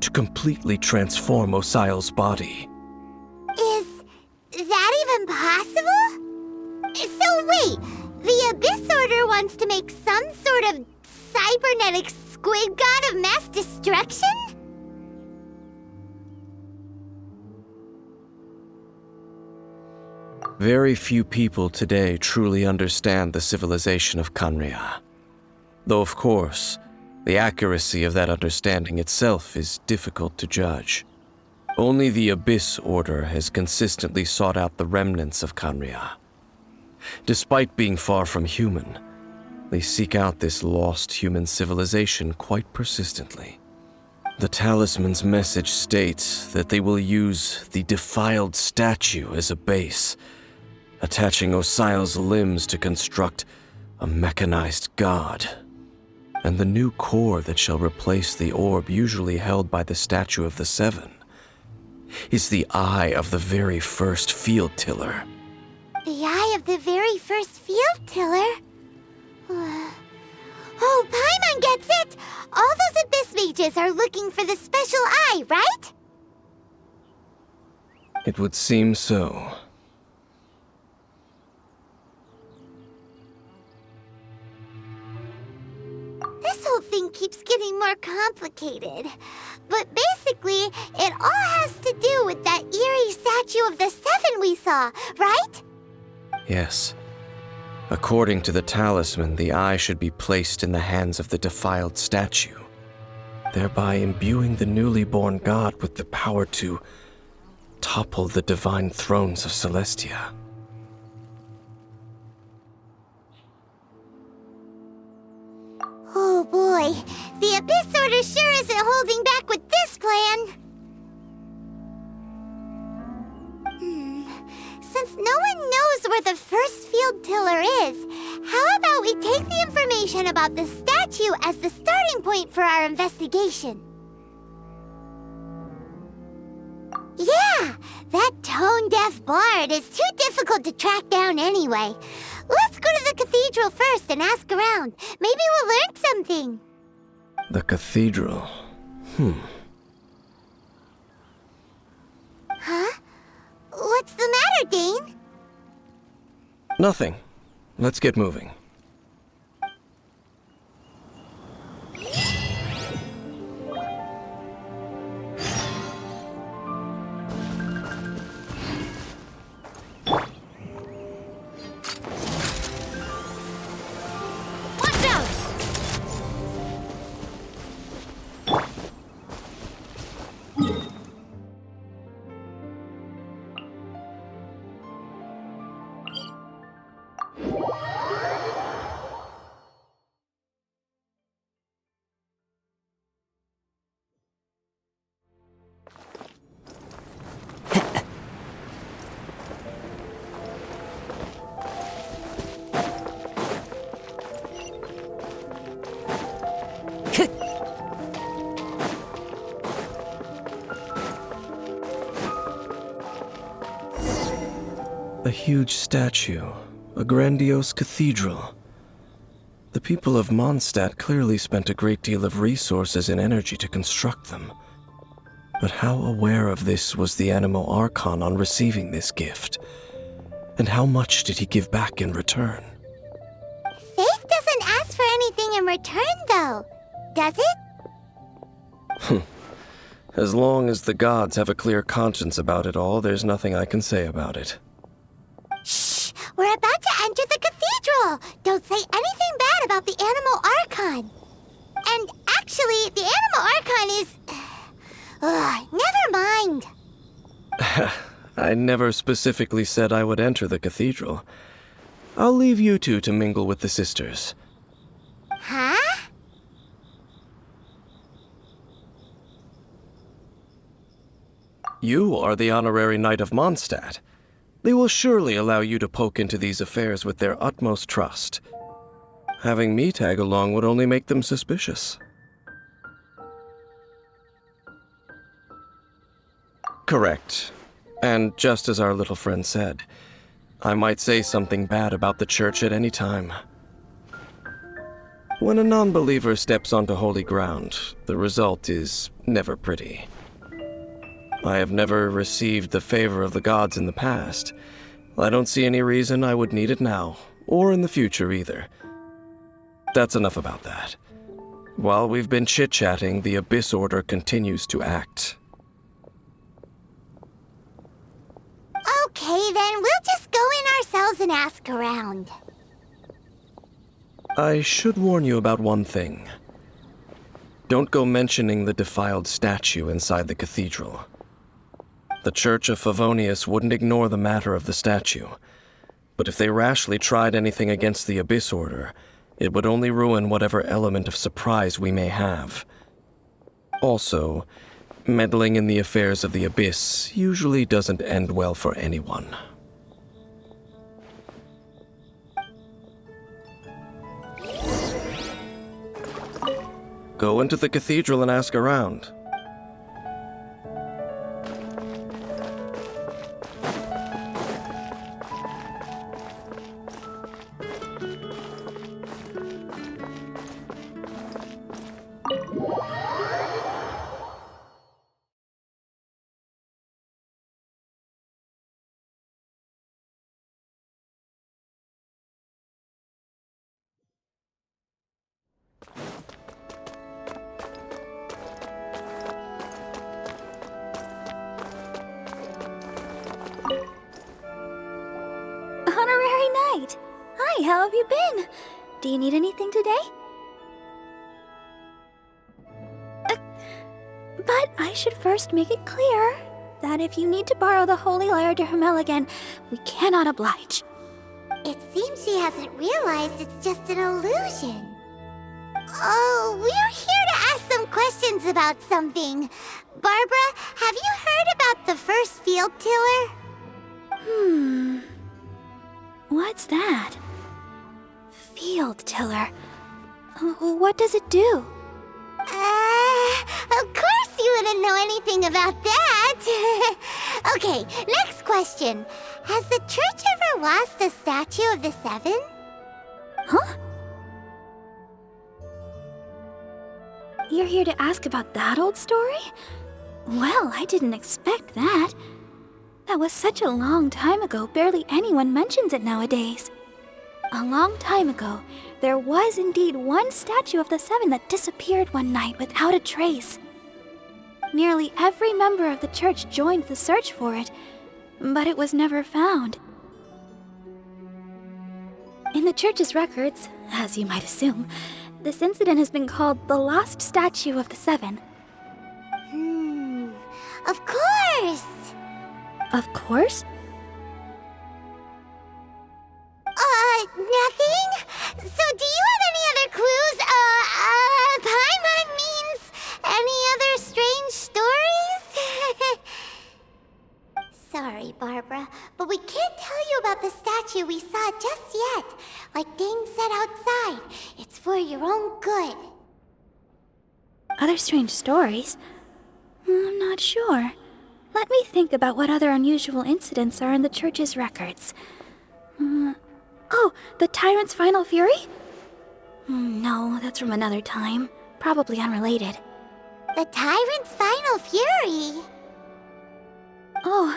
I: to completely transform Osile's body.
C: Is that even possible? So wait, the Abyss Order wants to make some sort of cybernetic squid god of mass destruction?
I: Very few people today truly understand the civilization of Khanria. Though, of course, the accuracy of that understanding itself is difficult to judge. Only the Abyss Order has consistently sought out the remnants of Khanria. Despite being far from human, they seek out this lost human civilization quite persistently. The talisman's message states that they will use the defiled statue as a base, attaching Osile's limbs to construct a mechanized god. And the new core that shall replace the orb usually held by the Statue of the Seven is the eye of the very first field tiller.
C: The eye of the very first field tiller? Oh, Paimon gets it! All those Abyss mages are looking for the special eye, right?
I: It would seem so.
C: This whole thing keeps getting more complicated. But basically, it all has to do with that eerie Statue of the Seven we saw, right?
I: Yes. According to the talisman, the eye should be placed in the hands of the defiled statue, thereby imbuing the newly born god with the power to topple the divine thrones of Celestia.
C: Oh boy, the Abyss Order sure isn't holding back with this plan. Since no one knows where the first field tiller is, how about we take the information about the statue as the starting point for our investigation? Yeah, that tone-deaf bard is too difficult to track down anyway. Let's go to the cathedral first and ask around. Maybe we'll learn something.
I: The cathedral.
C: Huh? What's the matter, Dane?
I: Nothing. Let's get moving.
C: Watch out!
I: A huge statue, a grandiose cathedral. The people of Mondstadt clearly spent a great deal of resources and energy to construct them. But how aware of this was the Anemo Archon on receiving this gift? And how much did he give back in return?
C: Faith doesn't ask for anything in return, though, does it?
I: As long as the gods have a clear conscience about it all, there's nothing I can say about it.
C: Shh! We're about to enter the cathedral! Don't say anything bad about the Anemo Archon! And actually, the Anemo Archon is... never mind!
I: I never specifically said I would enter the cathedral. I'll leave you two to mingle with the sisters.
C: Huh?
I: You are the honorary knight of Mondstadt. They will surely allow you to poke into these affairs with their utmost trust. Having me tag along would only make them suspicious. Correct. And just as our little friend said, I might say something bad about the church at any time. When a non-believer steps onto holy ground, the result is never pretty. I have never received the favor of the gods in the past. I don't see any reason I would need it now, or in the future either. That's enough about that. While we've been chit-chatting, the Abyss Order continues to act.
C: Okay, then we'll just go in ourselves and ask around.
I: I should warn you about one thing. Don't go mentioning the defiled statue inside the cathedral. The Church of Favonius wouldn't ignore the matter of the statue, but if they rashly tried anything against the Abyss Order, it would only ruin whatever element of surprise we may have. Also, meddling in the affairs of the Abyss usually doesn't end well for anyone. Go into the cathedral and ask around.
K: Honorary Knight! Hi, how have you been? Do you need anything today? But I should first make it clear that if you need to borrow the Holy Lair to Hermel again, we cannot oblige.
C: It seems she hasn't realized it's just an illusion. Oh, we're here to ask some questions about something. Barbara, have you heard about the first field tiller?
K: What's that? Field tiller. What does it do?
C: Of course you wouldn't know anything about that. Okay, next question. Has the church ever lost a statue of the Seven?
K: Huh? You're here to ask about that old story? Well, I didn't expect that. That was such a long time ago, barely anyone mentions it nowadays. A long time ago, there was indeed one statue of the Seven that disappeared one night without a trace. Nearly every member of the church joined the search for it, but it was never found. In the church's records, as you might assume, this incident has been called the Lost Statue of the Seven.
C: Of course!
K: Of course?
C: Nothing? So do you have any other clues? Paimon means any other strange stories? Sorry, Barbara, but we can't tell you about the statue we saw just yet. Like Dane said outside, it's for your own good.
K: Other strange stories? I'm not sure. Let me think about what other unusual incidents are in the church's records. Oh, the tyrant's final fury? No, that's from another time. Probably unrelated.
C: The Tyrant's final fury!
K: Oh,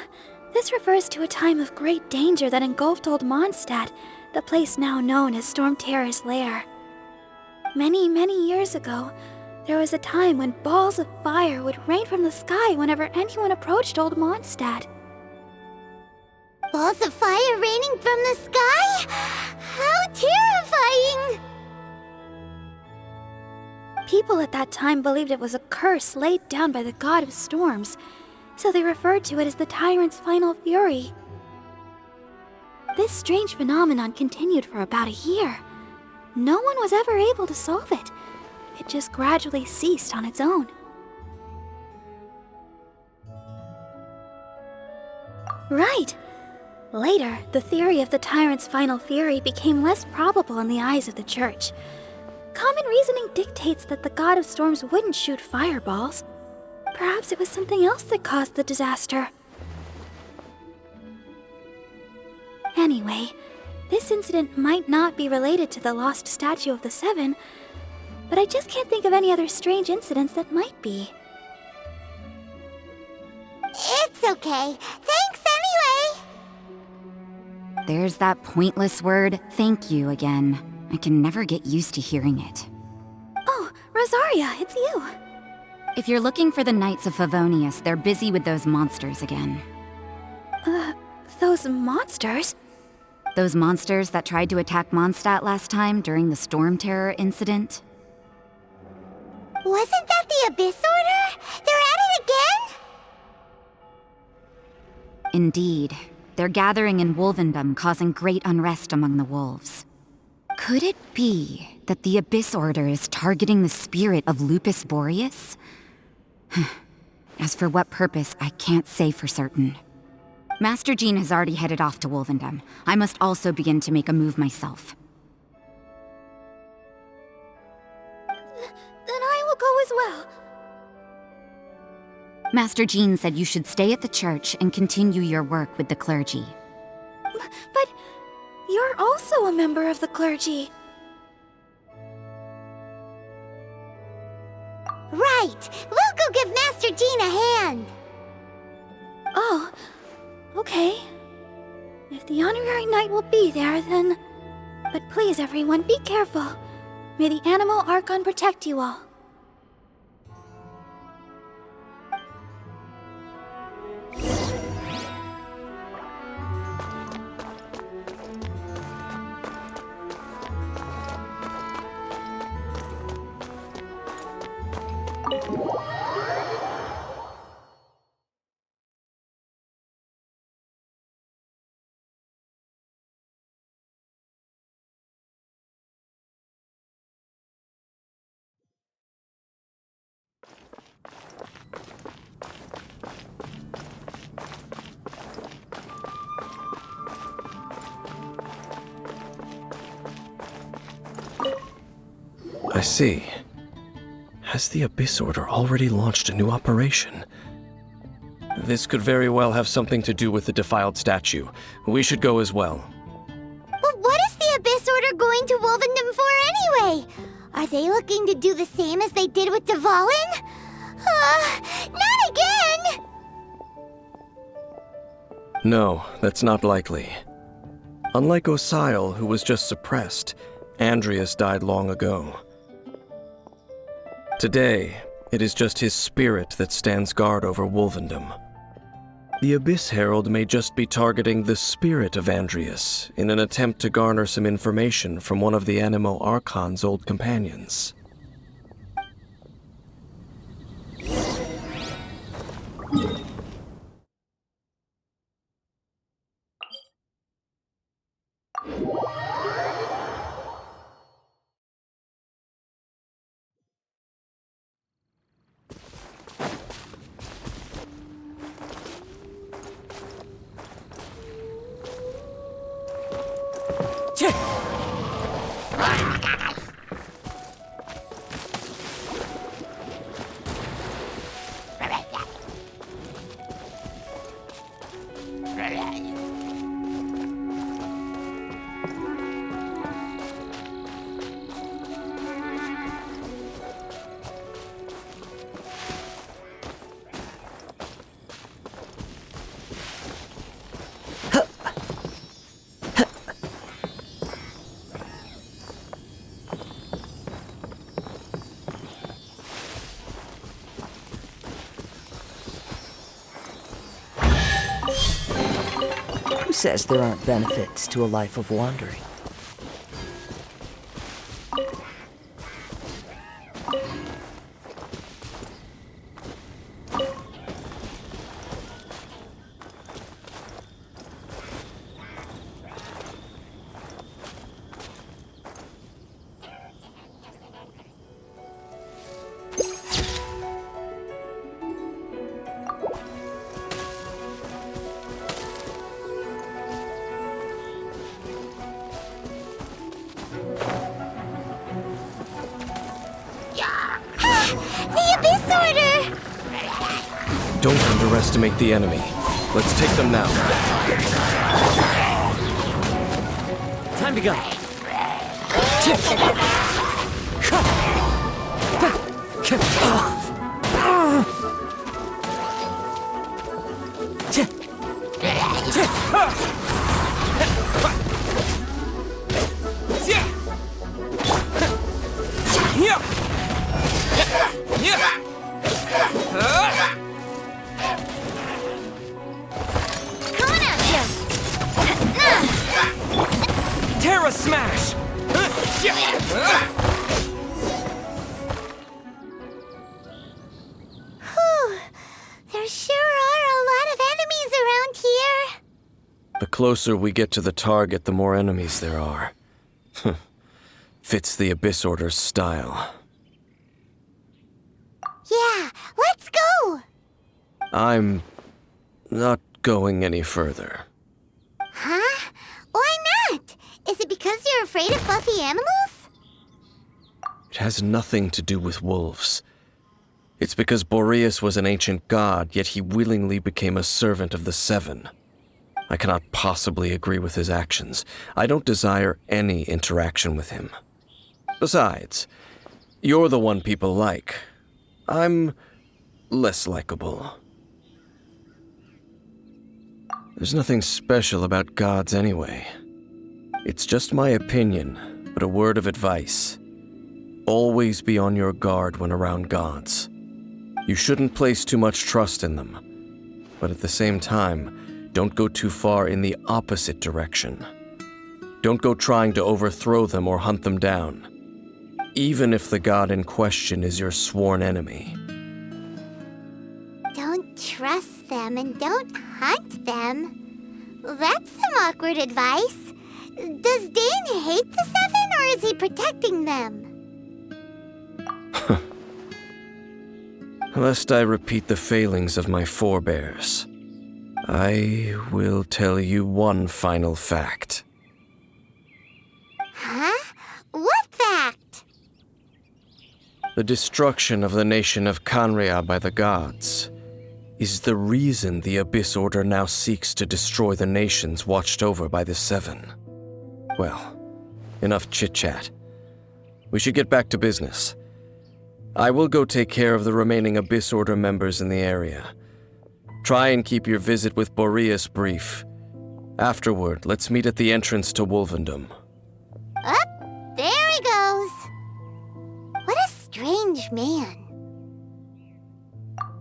K: this refers to a time of great danger that engulfed Old Mondstadt, the place now known as Stromterror's lair. Many, many years ago, there was a time when balls of fire would rain from the sky whenever anyone approached Old Mondstadt.
C: Balls of fire raining from the sky? How terrifying!
K: People at that time believed it was a curse laid down by the god of storms, so they referred to it as the Tyrant's final fury. This strange phenomenon continued for about a year. No one was ever able to solve it. It just gradually ceased on its own. Right! Later, the theory of the Tyrant's final fury became less probable in the eyes of the Church. Common reasoning dictates that the god of storms wouldn't shoot fireballs. Perhaps it was something else that caused the disaster. Anyway, this incident might not be related to the lost statue of the Seven, but I just can't think of any other strange incidents that might be.
C: It's okay. Thanks anyway!
L: There's that pointless word, thank you, again. I can never get used to hearing it.
K: Oh, Rosaria, it's you.
L: If you're looking for the Knights of Favonius, they're busy with those monsters again.
K: Those monsters?
L: Those monsters that tried to attack Mondstadt last time during the Stromterror incident?
C: Wasn't that the Abyss Order? They're at it again?
L: Indeed. They're gathering in Wolvendom, causing great unrest among the wolves. Could it be that the Abyss Order is targeting the spirit of Lupus Boreas? As for what purpose, I can't say for certain. Master Jean has already headed off to Wolvendom. I must also begin to make a move myself.
K: Then I will go as well.
L: Master Jean said you should stay at the church and continue your work with the clergy.
K: But you're also a member of the clergy.
C: Right! We'll go give Master Jean a hand!
K: Oh, okay. If the honorary knight will be there, then... But please, everyone, be careful. May the animal Archon protect you all.
I: I see. Has the Abyss Order already launched a new operation? This could very well have something to do with the defiled statue. We should go as well.
C: But what is the Abyss Order going to Wolvendom for anyway? Are they looking to do the same as they did with Dvalin? Not again!
I: No, that's not likely. Unlike Osile, who was just suppressed, Andreas died long ago. Today, it is just his spirit that stands guard over Wolvendom. The Abyss Herald may just be targeting the spirit of Andreas in an attempt to garner some information from one of the Animo Archon's old companions.
F: says there aren't benefits to a life of wandering?
C: The Abyss Order!
I: Don't underestimate the enemy. Let's take them now.
G: Time to go.
A: Terra Smash!
C: Whew. There sure are a lot of enemies around here.
I: The closer we get to the target, the more enemies there are. Fits the Abyss Order's style.
C: Yeah, let's go!
I: I'm not going any further.
C: Huh? Why not? Is it because you're afraid of fluffy animals?
I: It has nothing to do with wolves. It's because Boreas was an ancient god, yet he willingly became a servant of the Seven. I cannot possibly agree with his actions. I don't desire any interaction with him. Besides, you're the one people like. I'm less likable. There's nothing special about gods anyway. It's just my opinion, but a word of advice. Always be on your guard when around gods. You shouldn't place too much trust in them, but at the same time, don't go too far in the opposite direction. Don't go trying to overthrow them or hunt them down, even if the god in question is your sworn enemy.
C: Don't trust them and don't hunt them. That's some awkward advice. Does Dane hate the Seven, or is he protecting them?
I: Lest I repeat the failings of my forebears, I will tell you one final fact.
C: Huh? What fact?
I: The destruction of the nation of Khanria by the gods is the reason the Abyss Order now seeks to destroy the nations watched over by the Seven. Well, enough chit-chat. We should get back to business. I will go take care of the remaining Abyss Order members in the area. Try and keep your visit with Boreas brief. Afterward, let's meet at the entrance to Wolvendom.
C: Up, there he goes. What a strange man.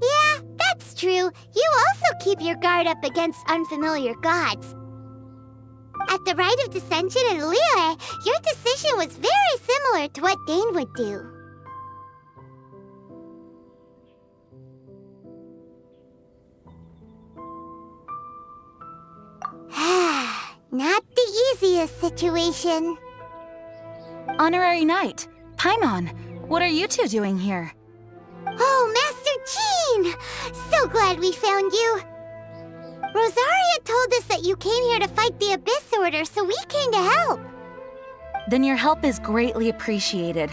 C: Yeah, that's true. You also keep your guard up against unfamiliar gods. At the Rite of Dissension in Liyue, your decision was very similar to what Dane would do. Not the easiest situation.
J: Honorary Knight, Paimon, what are you two doing here?
C: Oh, Master Jean! So glad we found you. Rosaria told us that you came here to fight the Abyss Order, so we came to help.
J: Then your help is greatly appreciated.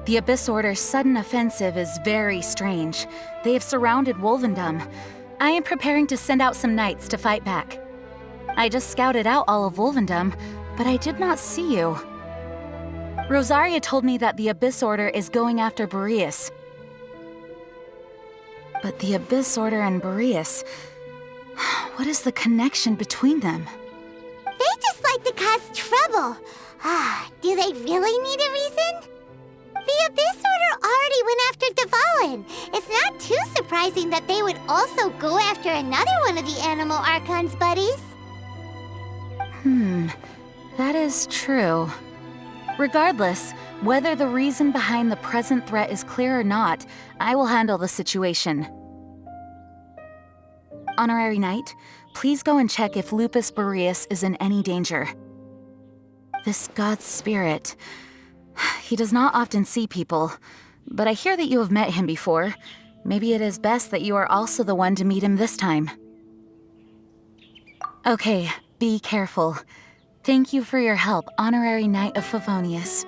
J: The Abyss Order's sudden offensive is very strange. They have surrounded Wolvendom. I am preparing to send out some knights to fight back. I just scouted out all of Wolvendom, but I did not see you. Rosaria told me that the Abyss Order is going after Boreas. But the Abyss Order and Boreas... what is the connection between them?
C: They just like to cause trouble. Do they really need a reason? The Abyss Order already went after Dvalin. It's not too surprising that they would also go after another one of the Animal Archon's buddies.
J: That is true. Regardless, whether the reason behind the present threat is clear or not, I will handle the situation. Honorary Knight, please go and check if Lupus Boreas is in any danger. This god's spirit... He does not often see people, but I hear that you have met him before. Maybe it is best that you are also the one to meet him this time. Okay, be careful. Thank you for your help, Honorary Knight of Favonius.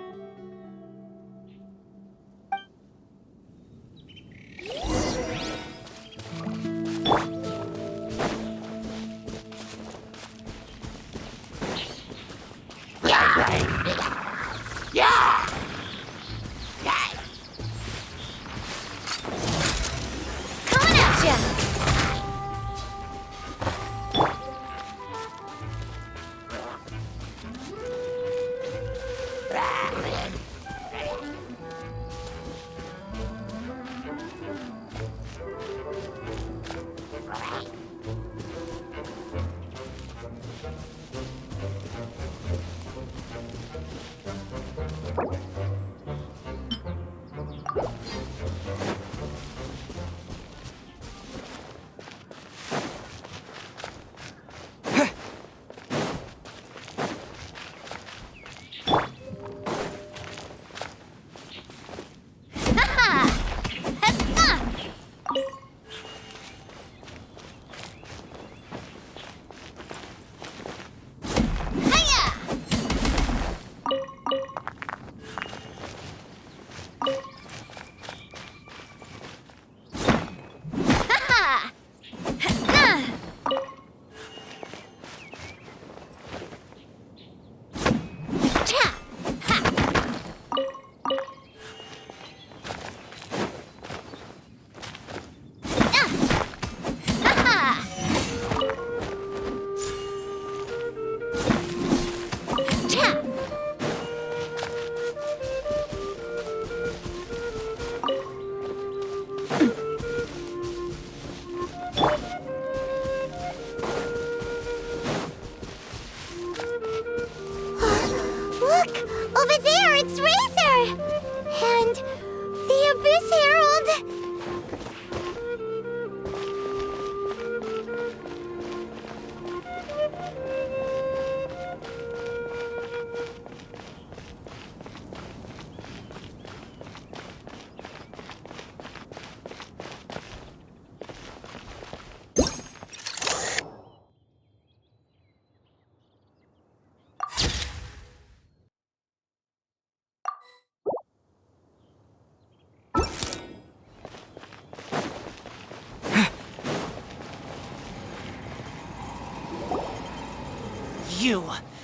A: You,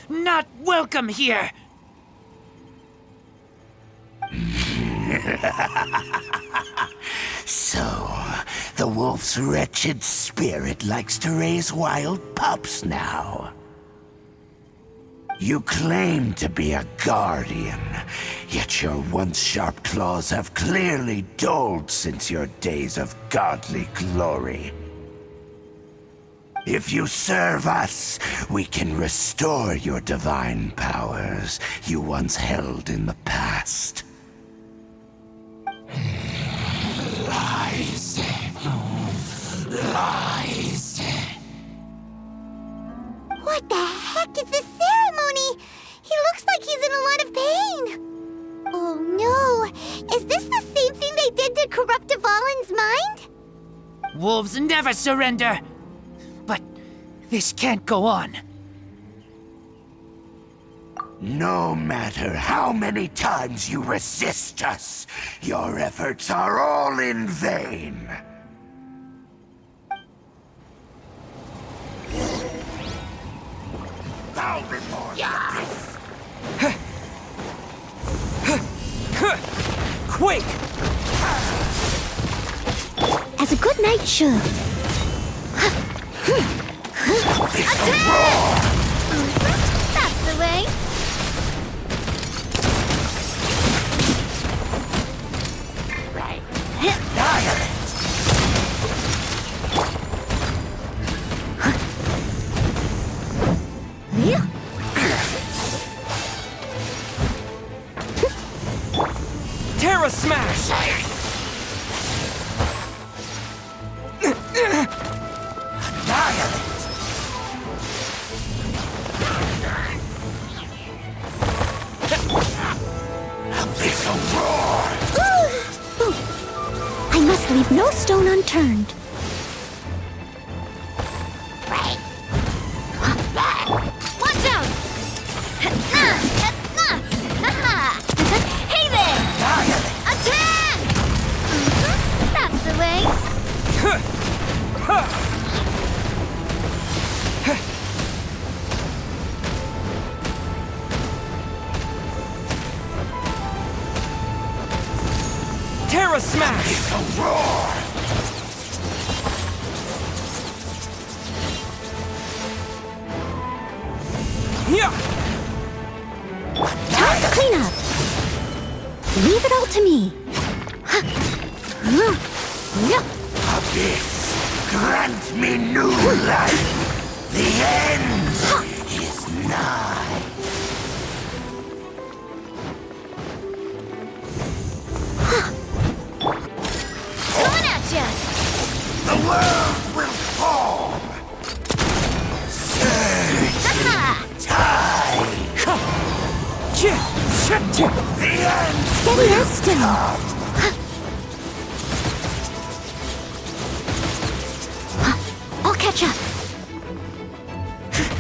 A: not welcome here!
H: So, the wolf's wretched spirit likes to raise wild pups now. You claim to be a guardian, yet your once sharp claws have clearly dulled since your days of godly glory. If you serve us, we can restore your divine powers you once held in the past. Lies. Lies.
C: What the heck is this ceremony? He looks like he's in a lot of pain. Oh no, is this the same thing they did to corrupt Dvalin's mind?
A: Wolves never surrender! But this can't go on.
H: No matter how many times you resist us, your efforts are all in vain. Bow before yes!
A: Quick!
C: As a good knight should. Attack! That's the way. Right.
H: Annihilate! Abyssal roar!
K: Ooh. I must leave no stone unturned.
C: Watch out! Hey there! Attack! That's the way.
A: Terra Smash!
H: Abyssal roar!
A: Yeah!
K: Time to clean up. Leave it all to me.
H: Abyss, grant me new life. The end is nigh.
C: Coming at ya!
H: The world will fall. Surge tide. The end
K: Steady as stone. I'll catch up.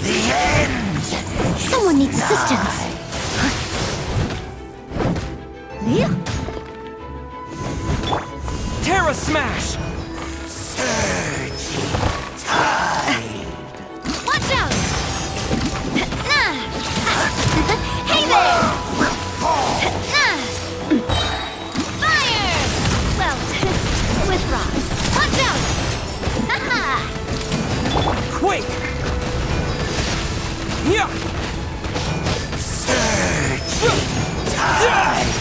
H: The end.
K: Someone needs assistance.
A: Terra Smash!
H: Surge tide.
C: Watch out! Hey there!
H: Will fall.
C: Fire! Well, with rocks. Watch out!
A: Quake! Yeah!
H: Surge tide.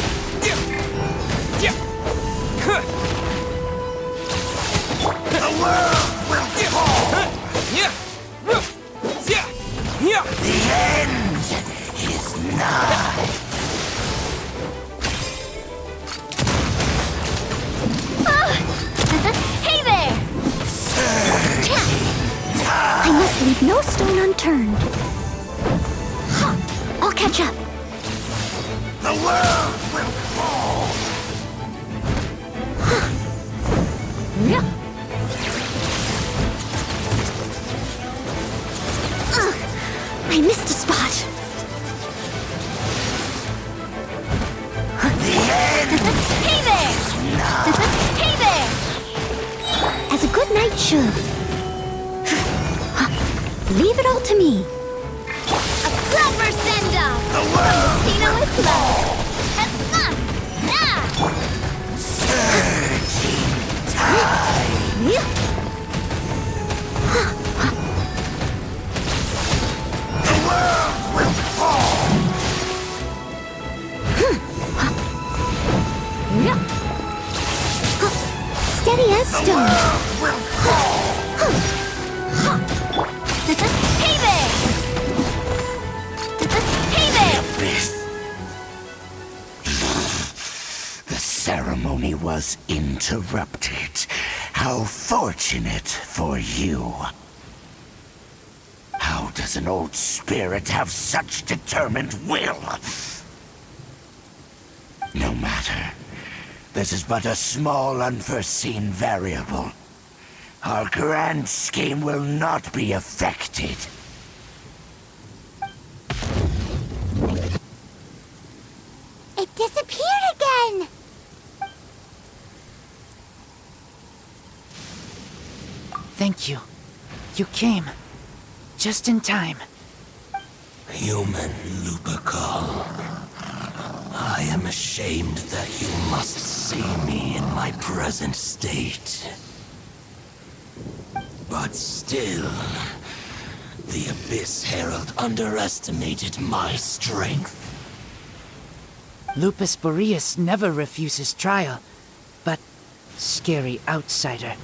H: The world will fall. The end is nigh.
C: Hey there!
K: I must leave no stone unturned. I'll catch up.
H: The world will fall.
K: I missed a spot.
H: The end
C: Hey there! Hey there!
K: As a good knight should. Leave it all to me.
C: A proper send-off!
H: The world
C: Tina with love!
H: surging tide. The world will fall.
K: Steady as
H: The
K: stone.
H: world will fall.
C: Hey there! Hey there!
H: Abyss. The ceremony was interrupted. How fortunate for you. How does an old spirit have such determined will? No matter. This is but a small unforeseen variable. Our grand scheme will not be affected.
C: It disappeared again!
M: Thank you. You came. Just in time.
H: Human Lupercal. I am ashamed that you must see me in my present state. But still, the Abyss Herald underestimated my strength.
M: Lupus Boreas never refuses trial, but scary outsider,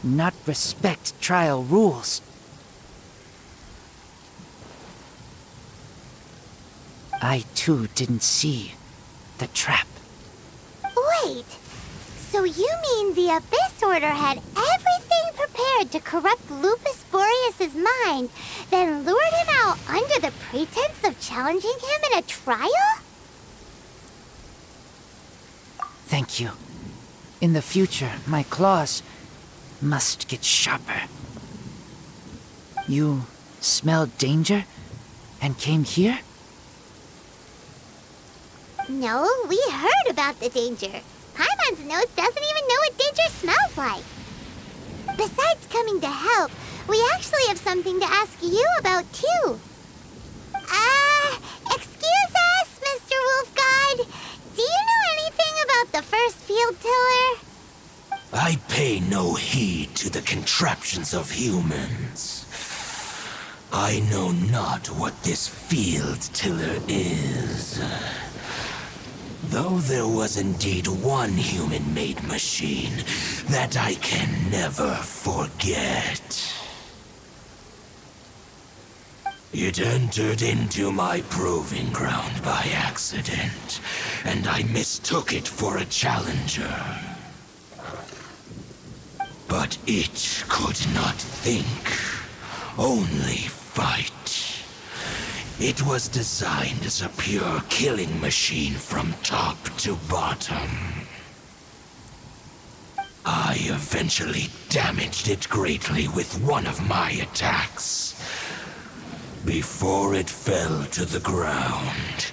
M: not respect trial rules. I too didn't see the trap.
C: Wait, so you mean the Abyss Order had everything prepared prepared to corrupt Lupus Boreas's mind, then lured him out under the pretense of challenging him in a trial?
M: Thank you. In the future, my claws must get sharper. You smelled danger and came here?
C: No, we heard about the danger. Paimon's nose doesn't even know what danger smells like. Besides coming to help, we actually have something to ask you about, too. Excuse us, Mr. Wolf God. Do you know anything about the first field tiller?
H: I pay no heed to the contraptions of humans. I know not what this field tiller is. Though there was indeed one human-made machine that I can never forget. It entered into my proving ground by accident, and I mistook it for a challenger. But it could not think, only fight. It was designed as a pure killing machine from top to bottom. I eventually damaged it greatly with one of my attacks. Before it fell to the ground,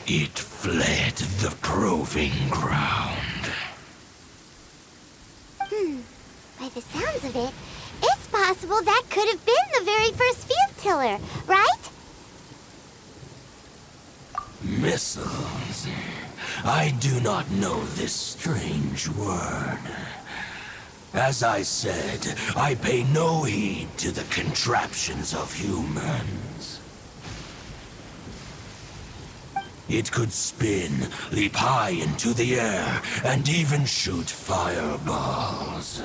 H: it fled the proving ground.
C: By the sounds of it, it's possible that could have been the very first field tiller, right?
H: Missiles. I do not know this strange word. As I said, I pay no heed to the contraptions of humans. It could spin, leap high into the air, and even shoot fireballs.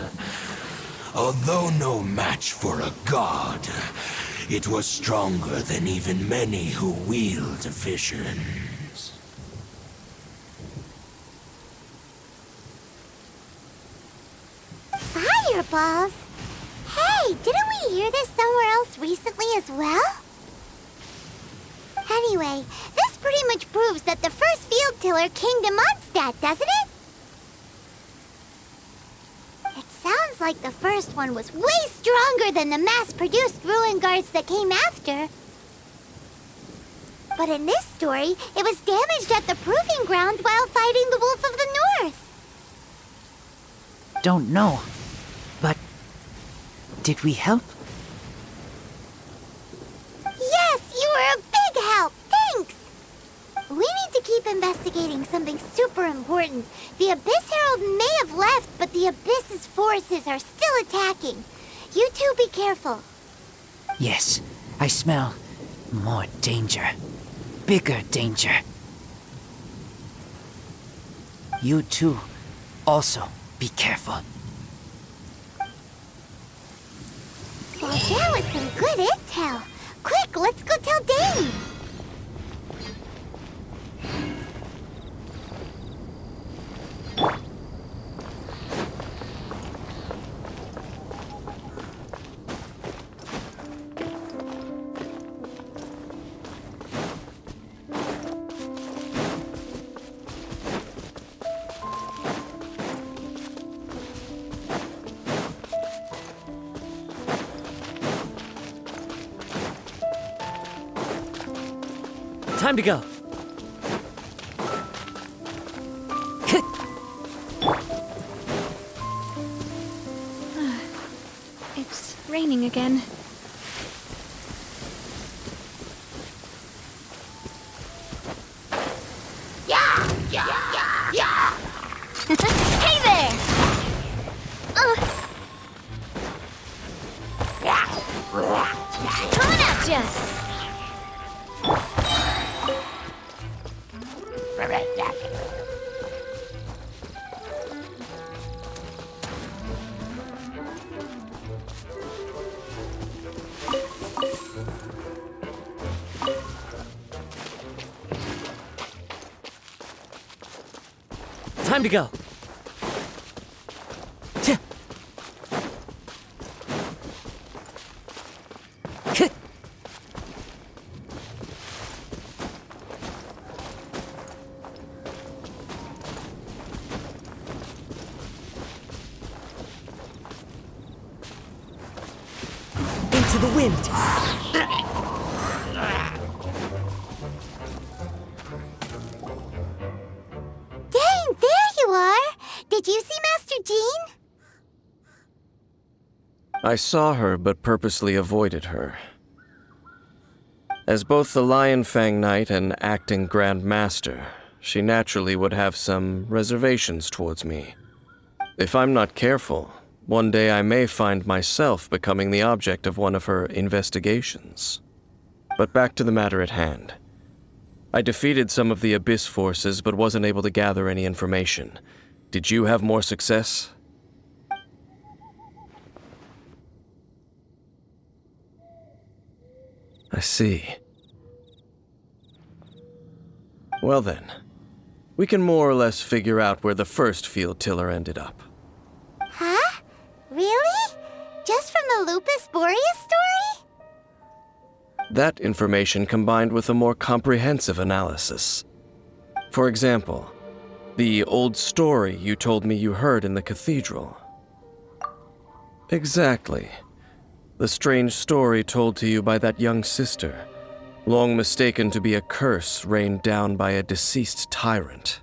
H: Although no match for a god, it was stronger than even many who wield visions.
C: Fireballs? Hey, didn't we hear this somewhere else recently as well? Anyway, this pretty much proves that the first field tiller came to Mondstadt, doesn't it? It sounds like the first one was way stronger than the mass-produced ruin guards that came after. But in this story, it was damaged at the proving ground while fighting the Wolf of the North.
M: Don't know. But did we help?
C: Yes, you were a big help. Thanks. We need to keep investigating something super important. The Abyss Herald may have left, but the Abyss's forces are still attacking. You two be careful.
M: Yes, I smell more danger. Bigger danger. You too, also be careful.
C: Well, that was some good intel. Quick, let's go tell Dane.
G: Time to go.
K: It's raining again.
C: Hey there! Coming at ya!
G: Time to go.
F: to the wind.
C: Dang, there you are! Did you see Master Jean?
I: I saw her, but purposely avoided her. As both the Lion Fang Knight and acting Grand Master, she naturally would have some reservations towards me. If I'm not careful, one day I may find myself becoming the object of one of her investigations. But back to the matter at hand. I defeated some of the Abyss forces, but wasn't able to gather any information. Did you have more success? I see. Well then, we can more or less figure out where the first field tiller ended up.
C: Huh? Really? Just from the Lupus Boreas story?
I: That information combined with a more comprehensive analysis. For example, the old story you told me you heard in the cathedral. Exactly. The strange story told to you by that young sister, long mistaken to be a curse rained down by a deceased tyrant.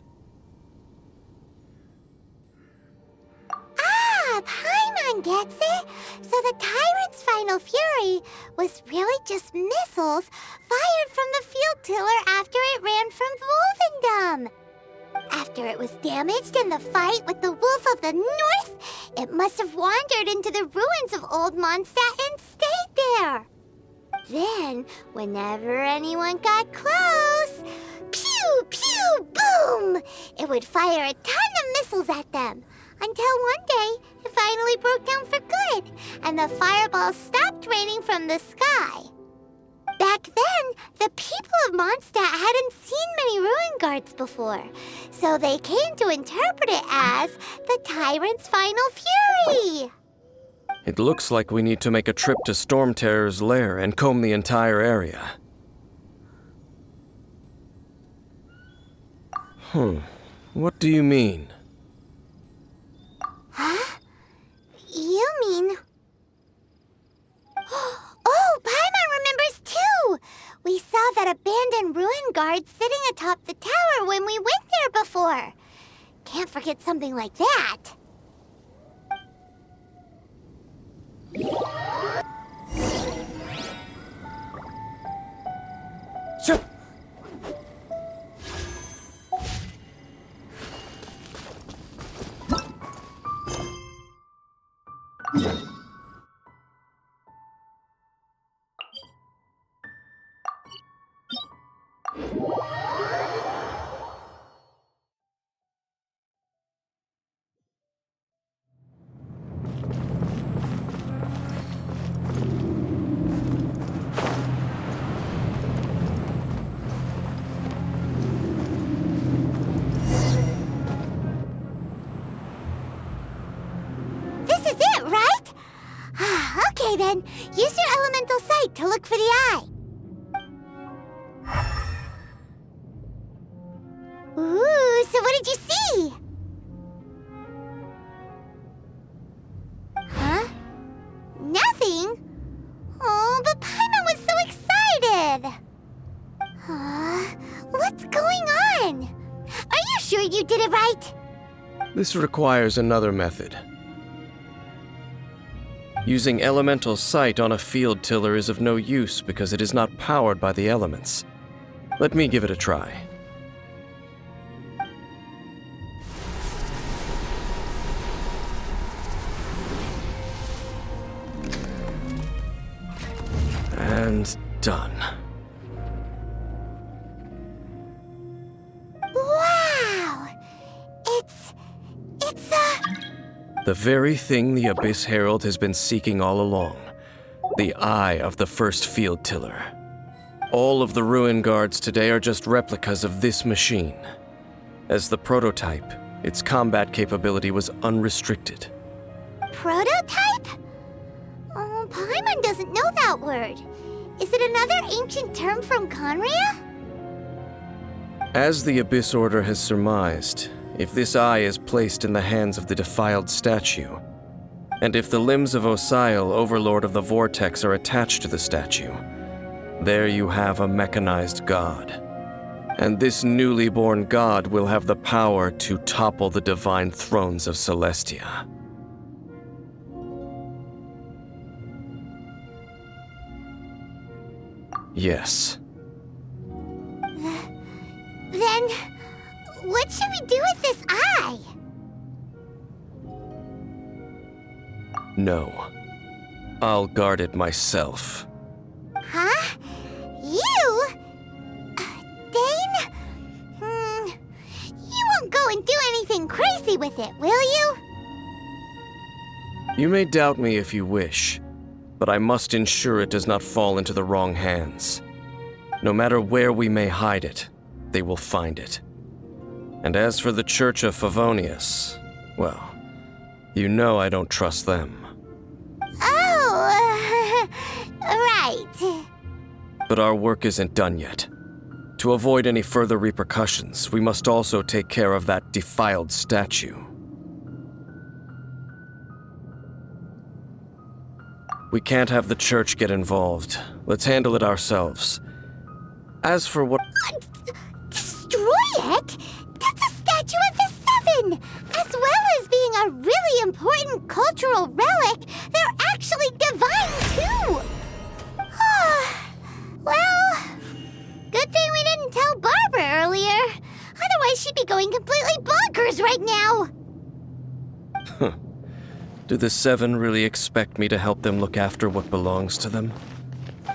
C: Ah, Paimon gets it! So the tyrant's final fury was really just missiles fired from the field tiller after it ran from Wolvendom. After it was damaged in the fight with the Wolf of the North, it must have wandered into the ruins of Old Mondstadt and stayed there. Then, whenever anyone got close, pew, pew, boom! It would fire a ton of missiles at them, until one day it finally broke down for good, and the fireballs stopped raining from the sky. Back then, the people of Mondstadt hadn't seen many ruin guards before, so they came to interpret it as the tyrant's final fury.
I: It looks like we need to make a trip to Stromterror's lair and comb the entire area. What do you mean?
C: Huh? You mean... Oh, Paimon remembers too! We saw that abandoned ruin guard sitting atop the tower when we went there before. Can't forget something like that.
F: Sure.
C: Okay then, use your elemental sight to look for the eye. Ooh, so what did you see? Huh? Nothing? Oh, but Paimon was so excited! What's going on? Are you sure you did it right?
I: This requires another method. Using elemental sight on a field tiller is of no use because it is not powered by the elements. Let me give it a try. And done.
C: Wow! It's
I: the very thing the Abyss Herald has been seeking all along. The eye of the first field tiller. All of the ruin guards today are just replicas of this machine. As the prototype, its combat capability was unrestricted.
C: Prototype? Oh, Paimon doesn't know that word. Is it another ancient term from Conria?
I: As the Abyss Order has surmised, if this eye is placed in the hands of the defiled statue, And if the limbs of Osial, Overlord of the Vortex, are attached to the statue, there you have a mechanized god. And this newly born god will have the power to topple the divine thrones of Celestia. Yes.
C: Then, what should we do with this eye?
I: No. I'll guard it myself.
C: Huh? You? Dane? You won't go and do anything crazy with it, will you?
I: You may doubt me if you wish, but I must ensure it does not fall into the wrong hands. No matter where we may hide it, they will find it. And as for the Church of Favonius, well, you know I don't trust them.
C: Oh, right.
I: But our work isn't done yet. To avoid any further repercussions, we must also take care of that defiled statue. We can't have the church get involved. Let's handle it ourselves. As for what...
C: Destroy it? That's a statue of the Seven! As well as being a really important cultural relic, they're actually divine too! Well, good thing we didn't tell Barbara earlier. Otherwise she'd be going completely bonkers right now!
I: Do the Seven really expect me to help them look after what belongs to them?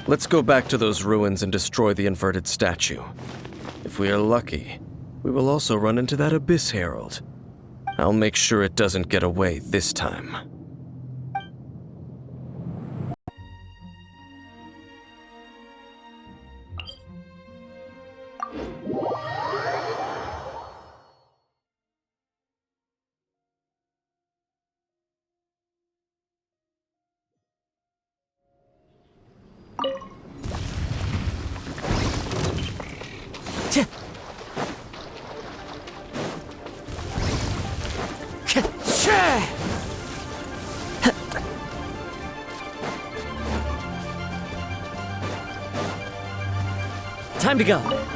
I: Let's go back to those ruins and destroy the inverted statue. If we are lucky, we will also run into that Abyss Herald. I'll make sure it doesn't get away this time.
G: Time to go.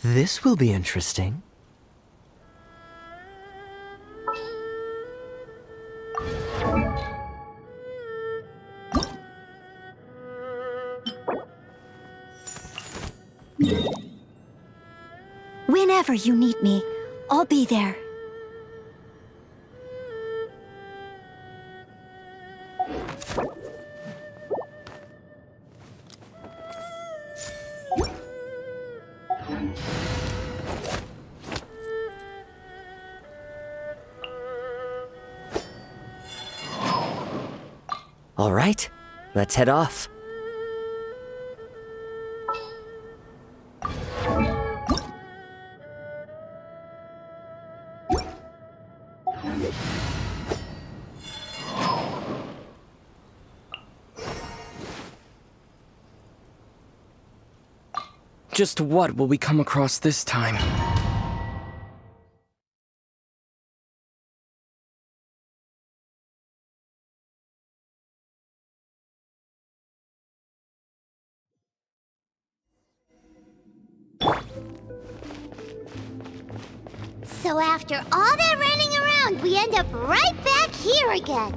F: This will be interesting.
K: Whenever you need me, I'll be there.
F: All right, let's head off.
G: Just what will we come across this time?
C: So after all that running around, we end up right back here again.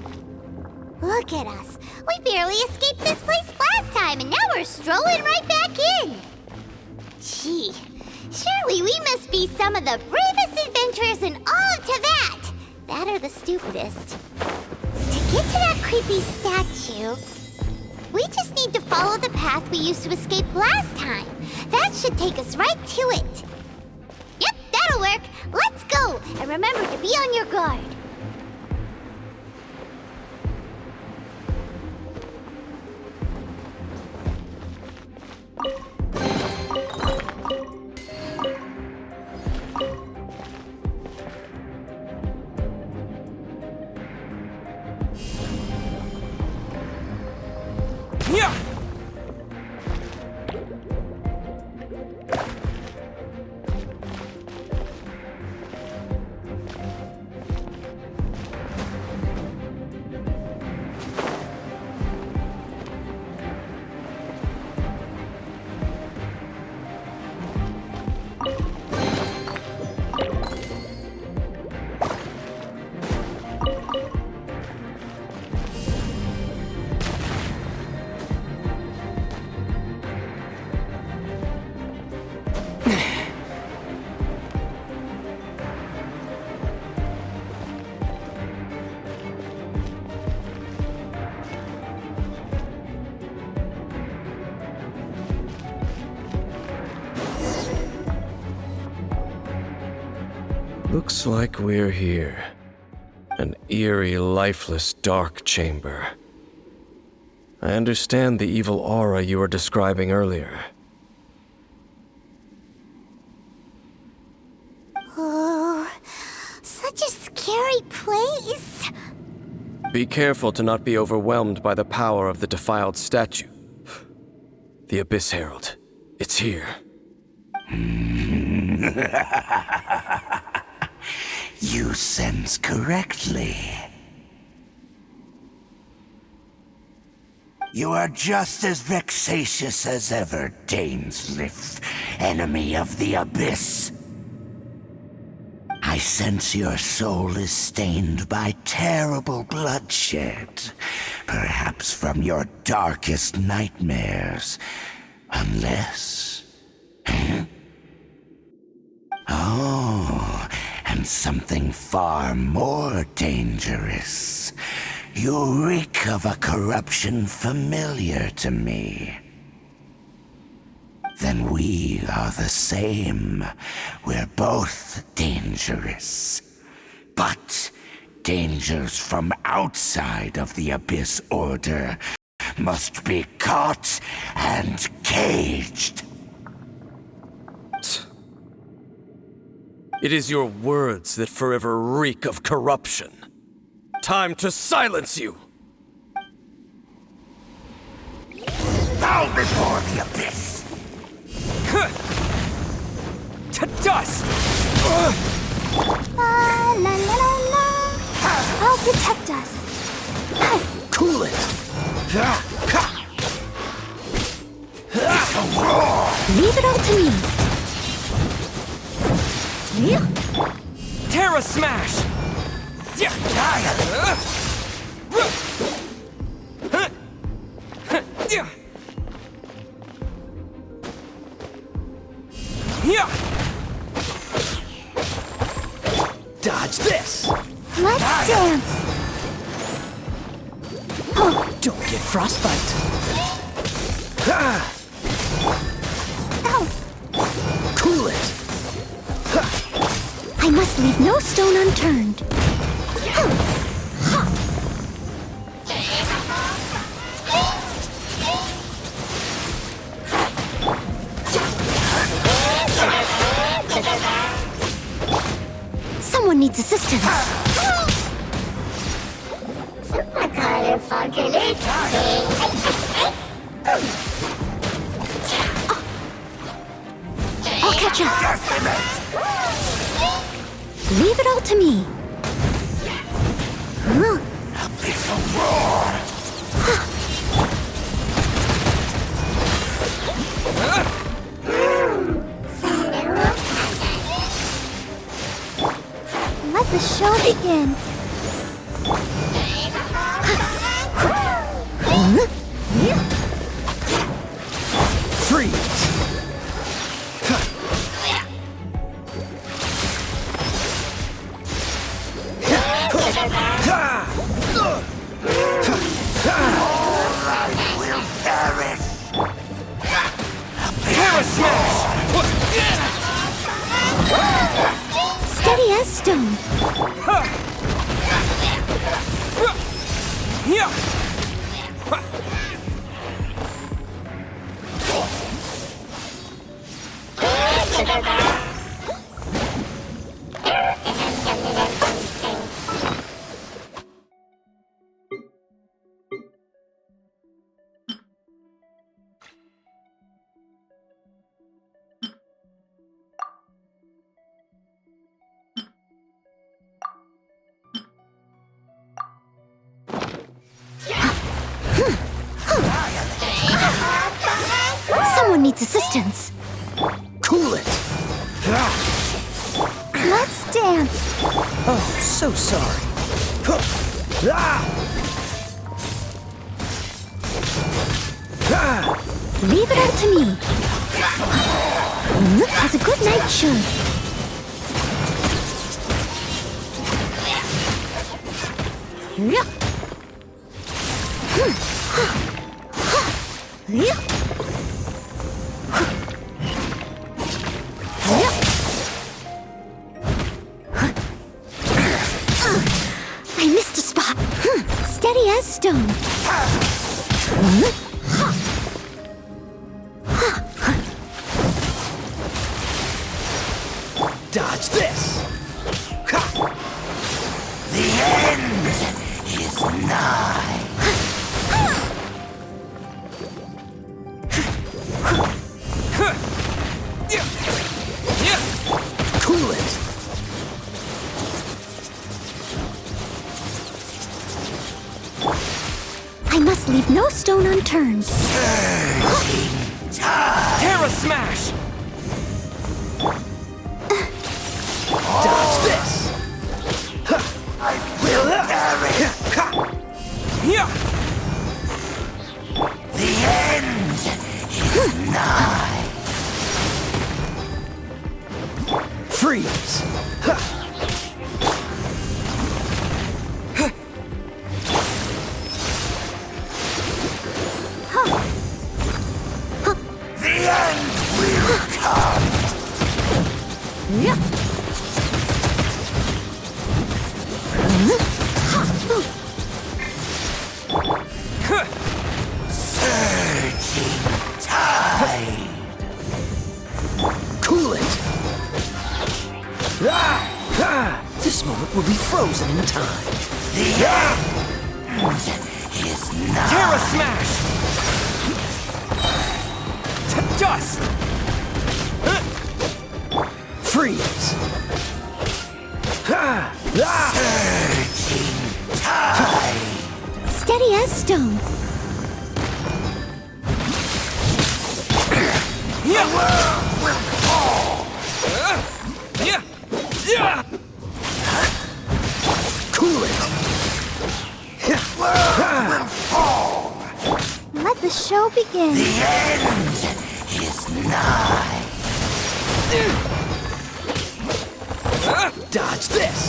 C: Look at us. We barely escaped this place last time, and now we're strolling right back in. Gee, surely we must be some of the bravest adventurers in all of Teyvat. That or the stupidest. To get to that creepy statue, we just need to follow the path we used to escape last time. That should take us right to it. Yep, that'll work. Let's go, and remember to be on your guard.
A: Yeah!
I: Looks like we're here. An eerie, lifeless, dark chamber. I understand the evil aura you were describing earlier.
C: Oh, such a scary place.
I: Be careful to not be overwhelmed by the power of the defiled statue. The Abyss Herald. It's here.
H: You sense correctly. You are just as vexatious as ever, Dainslef, enemy of the Abyss. I sense your soul is stained by terrible bloodshed, perhaps from your darkest nightmares, unless... Oh, and something far more dangerous. You reek of a corruption familiar to me. Then we are the same. We're both dangerous. But dangers from outside of the Abyss Order must be caught and caged.
I: It is your words that forever reek of corruption. Time to silence you!
H: Bow before the Abyss!
A: To dust!
K: La la la la la. I'll protect us.
A: Cool it!
K: Leave it all to me.
A: Terra Smash! Dodge this!
K: Let's dance. Oh,
A: don't get frostbite.
K: Ow.
A: Cool it!
K: I must leave no stone unturned. Someone needs assistance. I'll catch up. Leave it all to me. Let the show begin.
C: Someone needs assistance.
M: Cool it!
C: Let's dance.
M: Oh, so sorry.
C: Leave it all to me. Look has a good night show. I missed a spot. Steady as stone.
M: Dodge this!
H: The end is nigh.
M: Cool it!
C: I must leave no stone unturned.
A: Terra Smash!
M: Dodge this!
H: I will carry. The end is nigh.
M: Freeze!
H: The end will come. Surging tide.
M: Cool it! This moment will be frozen in time.
H: The end is nigh.
A: Terra Smash! Dust!
M: Freeze!
H: Surging tide.
C: Steady as stone.
H: The world will fall.
M: Cool it!
H: The world will fall.
C: Let the show begin.
H: The end is nigh.
M: Dodge this!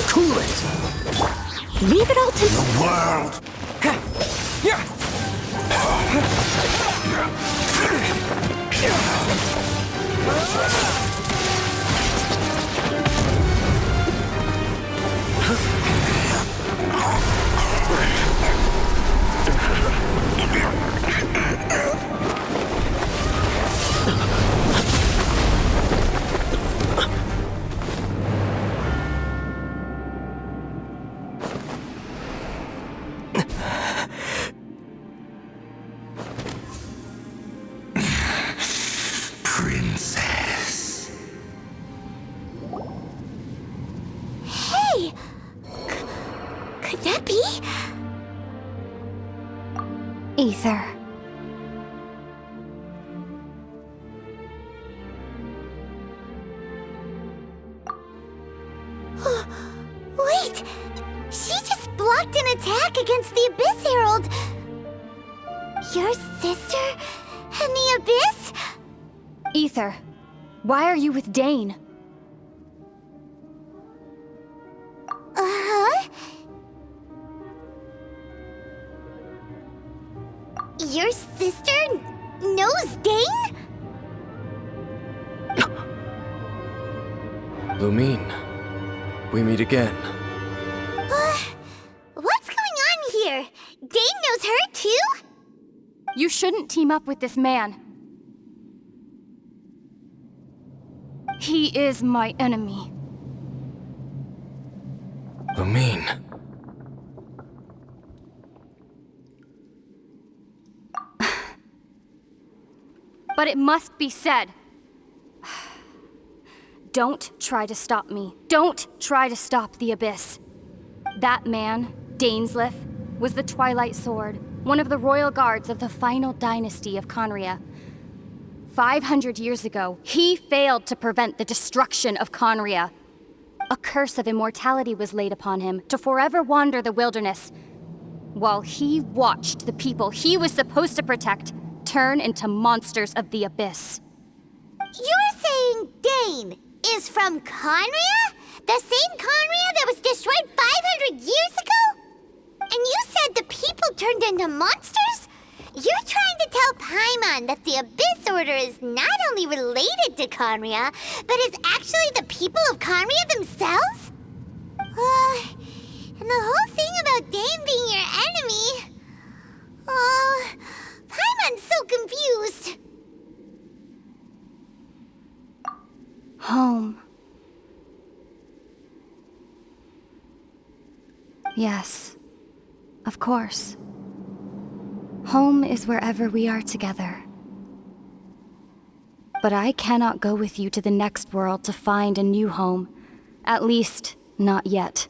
M: Cool it!
C: Leave it all to
H: The world. Princess.
C: Hey! Could that be? Ether. Wait! She just blocked an attack against the Abyss Herald! Your sister and the Abyss?
K: Ether, why are you with Dane?
C: Uh-huh. Your sister knows Dane?
I: Lumine, we meet again.
C: What's going on here? Dane knows her too?
K: You shouldn't team up with this man. He is my enemy.
I: Lumine.
K: But it must be said. Don't try to stop me. Don't try to stop the Abyss.
N: That man, Dainslef, was the Twilight Sword, one of the royal guards of the final dynasty of Conria. 500 years ago, he failed to prevent the destruction of Conria. A curse of immortality was laid upon him to forever wander the wilderness, while he watched the people he was supposed to protect turn into monsters of the abyss.
C: You're saying Dane is from Conria? The same Conria that was destroyed 500 years ago? And you said the people turned into monsters? You're trying to tell Paimon that the Abyss Order is not only related to Conria, but is actually the people of Conria themselves? And the whole thing about Dane being your enemy... Paimon's so confused.
N: Home. Yes, of course. Home is wherever we are together. But I cannot go with you to the next world to find a new home. At least, not yet.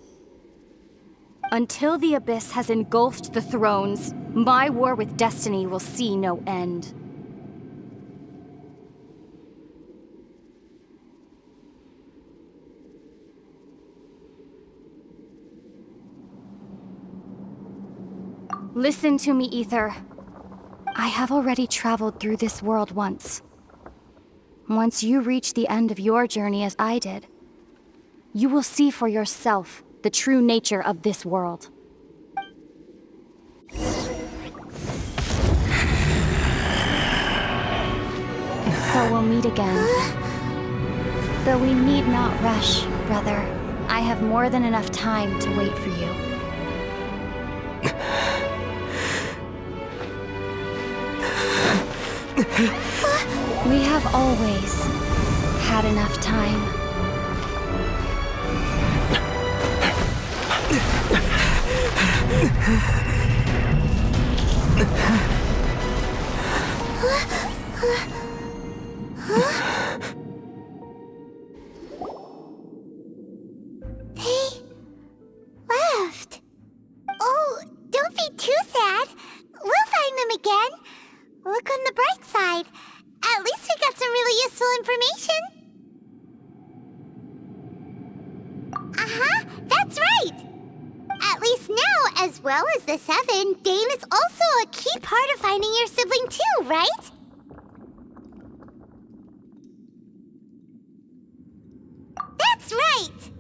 N: Until the Abyss has engulfed the thrones, my war with destiny will see no end. Listen to me, Ether. I have already traveled through this world once. Once you reach the end of your journey as I did, you will see for yourself the true nature of this world. So we'll meet again. Though we need not rush, brother. I have more than enough time to wait for you. We have always had enough time.
C: They left. Oh, don't be too sad. We'll find them again. Look on the bright side. At least we got some really useful information. That's right. At least now, as well as the Seven, Dane is also a key part of finding your sibling too, right? That's right.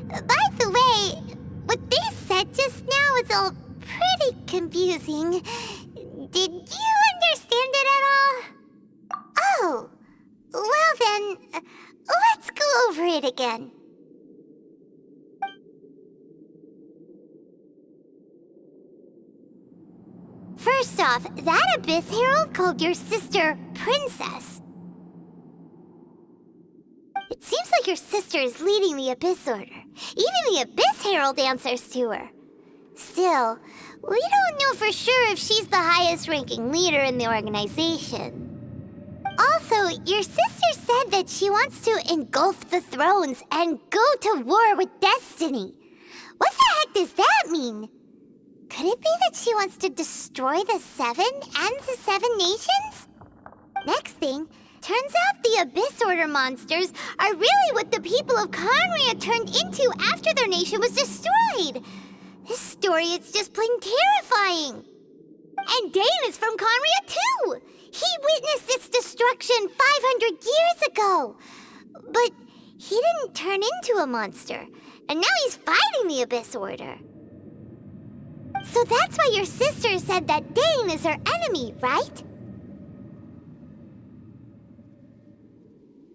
C: By the way, what they said just now is all pretty confusing. Did you understand it at all? Oh, well then, let's go over it again. First off, that Abyss Herald called your sister Princess. It seems like your sister is leading the Abyss Order. Even the Abyss Herald answers to her. Still, we don't know for sure if she's the highest-ranking leader in the organization. Also, your sister said that she wants to engulf the thrones and go to war with destiny. What the heck does that mean? Could it be that she wants to destroy the Seven and the Seven Nations? Next thing, turns out the Abyss Order monsters are really what the people of Conria turned into after their nation was destroyed. This story is just plain terrifying. And Dane is from Conria too! He witnessed its destruction 500 years ago! But he didn't turn into a monster, and now he's fighting the Abyss Order. So that's why your sister said that Dane is her enemy, right?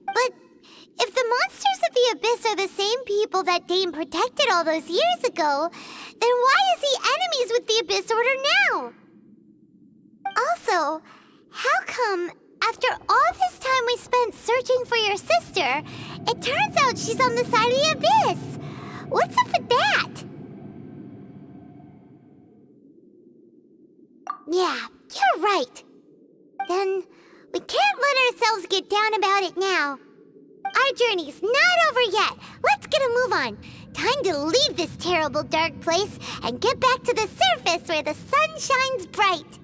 C: But if the monsters of the Abyss are the same people that Dane protected all those years ago, then why is he enemies with the Abyss Order now? Also, how come, after all this time we spent searching for your sister, it turns out she's on the side of the Abyss? What's up with that? Yeah, you're right. Then we can't let ourselves get down about it now. Our journey's not over yet. Let's get a move on. Time to leave this terrible dark place and get back to the surface where the sun shines bright.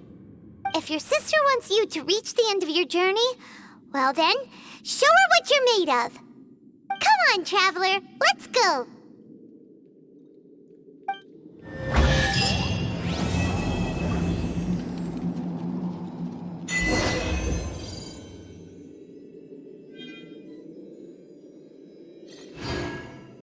C: If your sister wants you to reach the end of your journey, well then, show her what you're made of. Come on, traveler, let's go.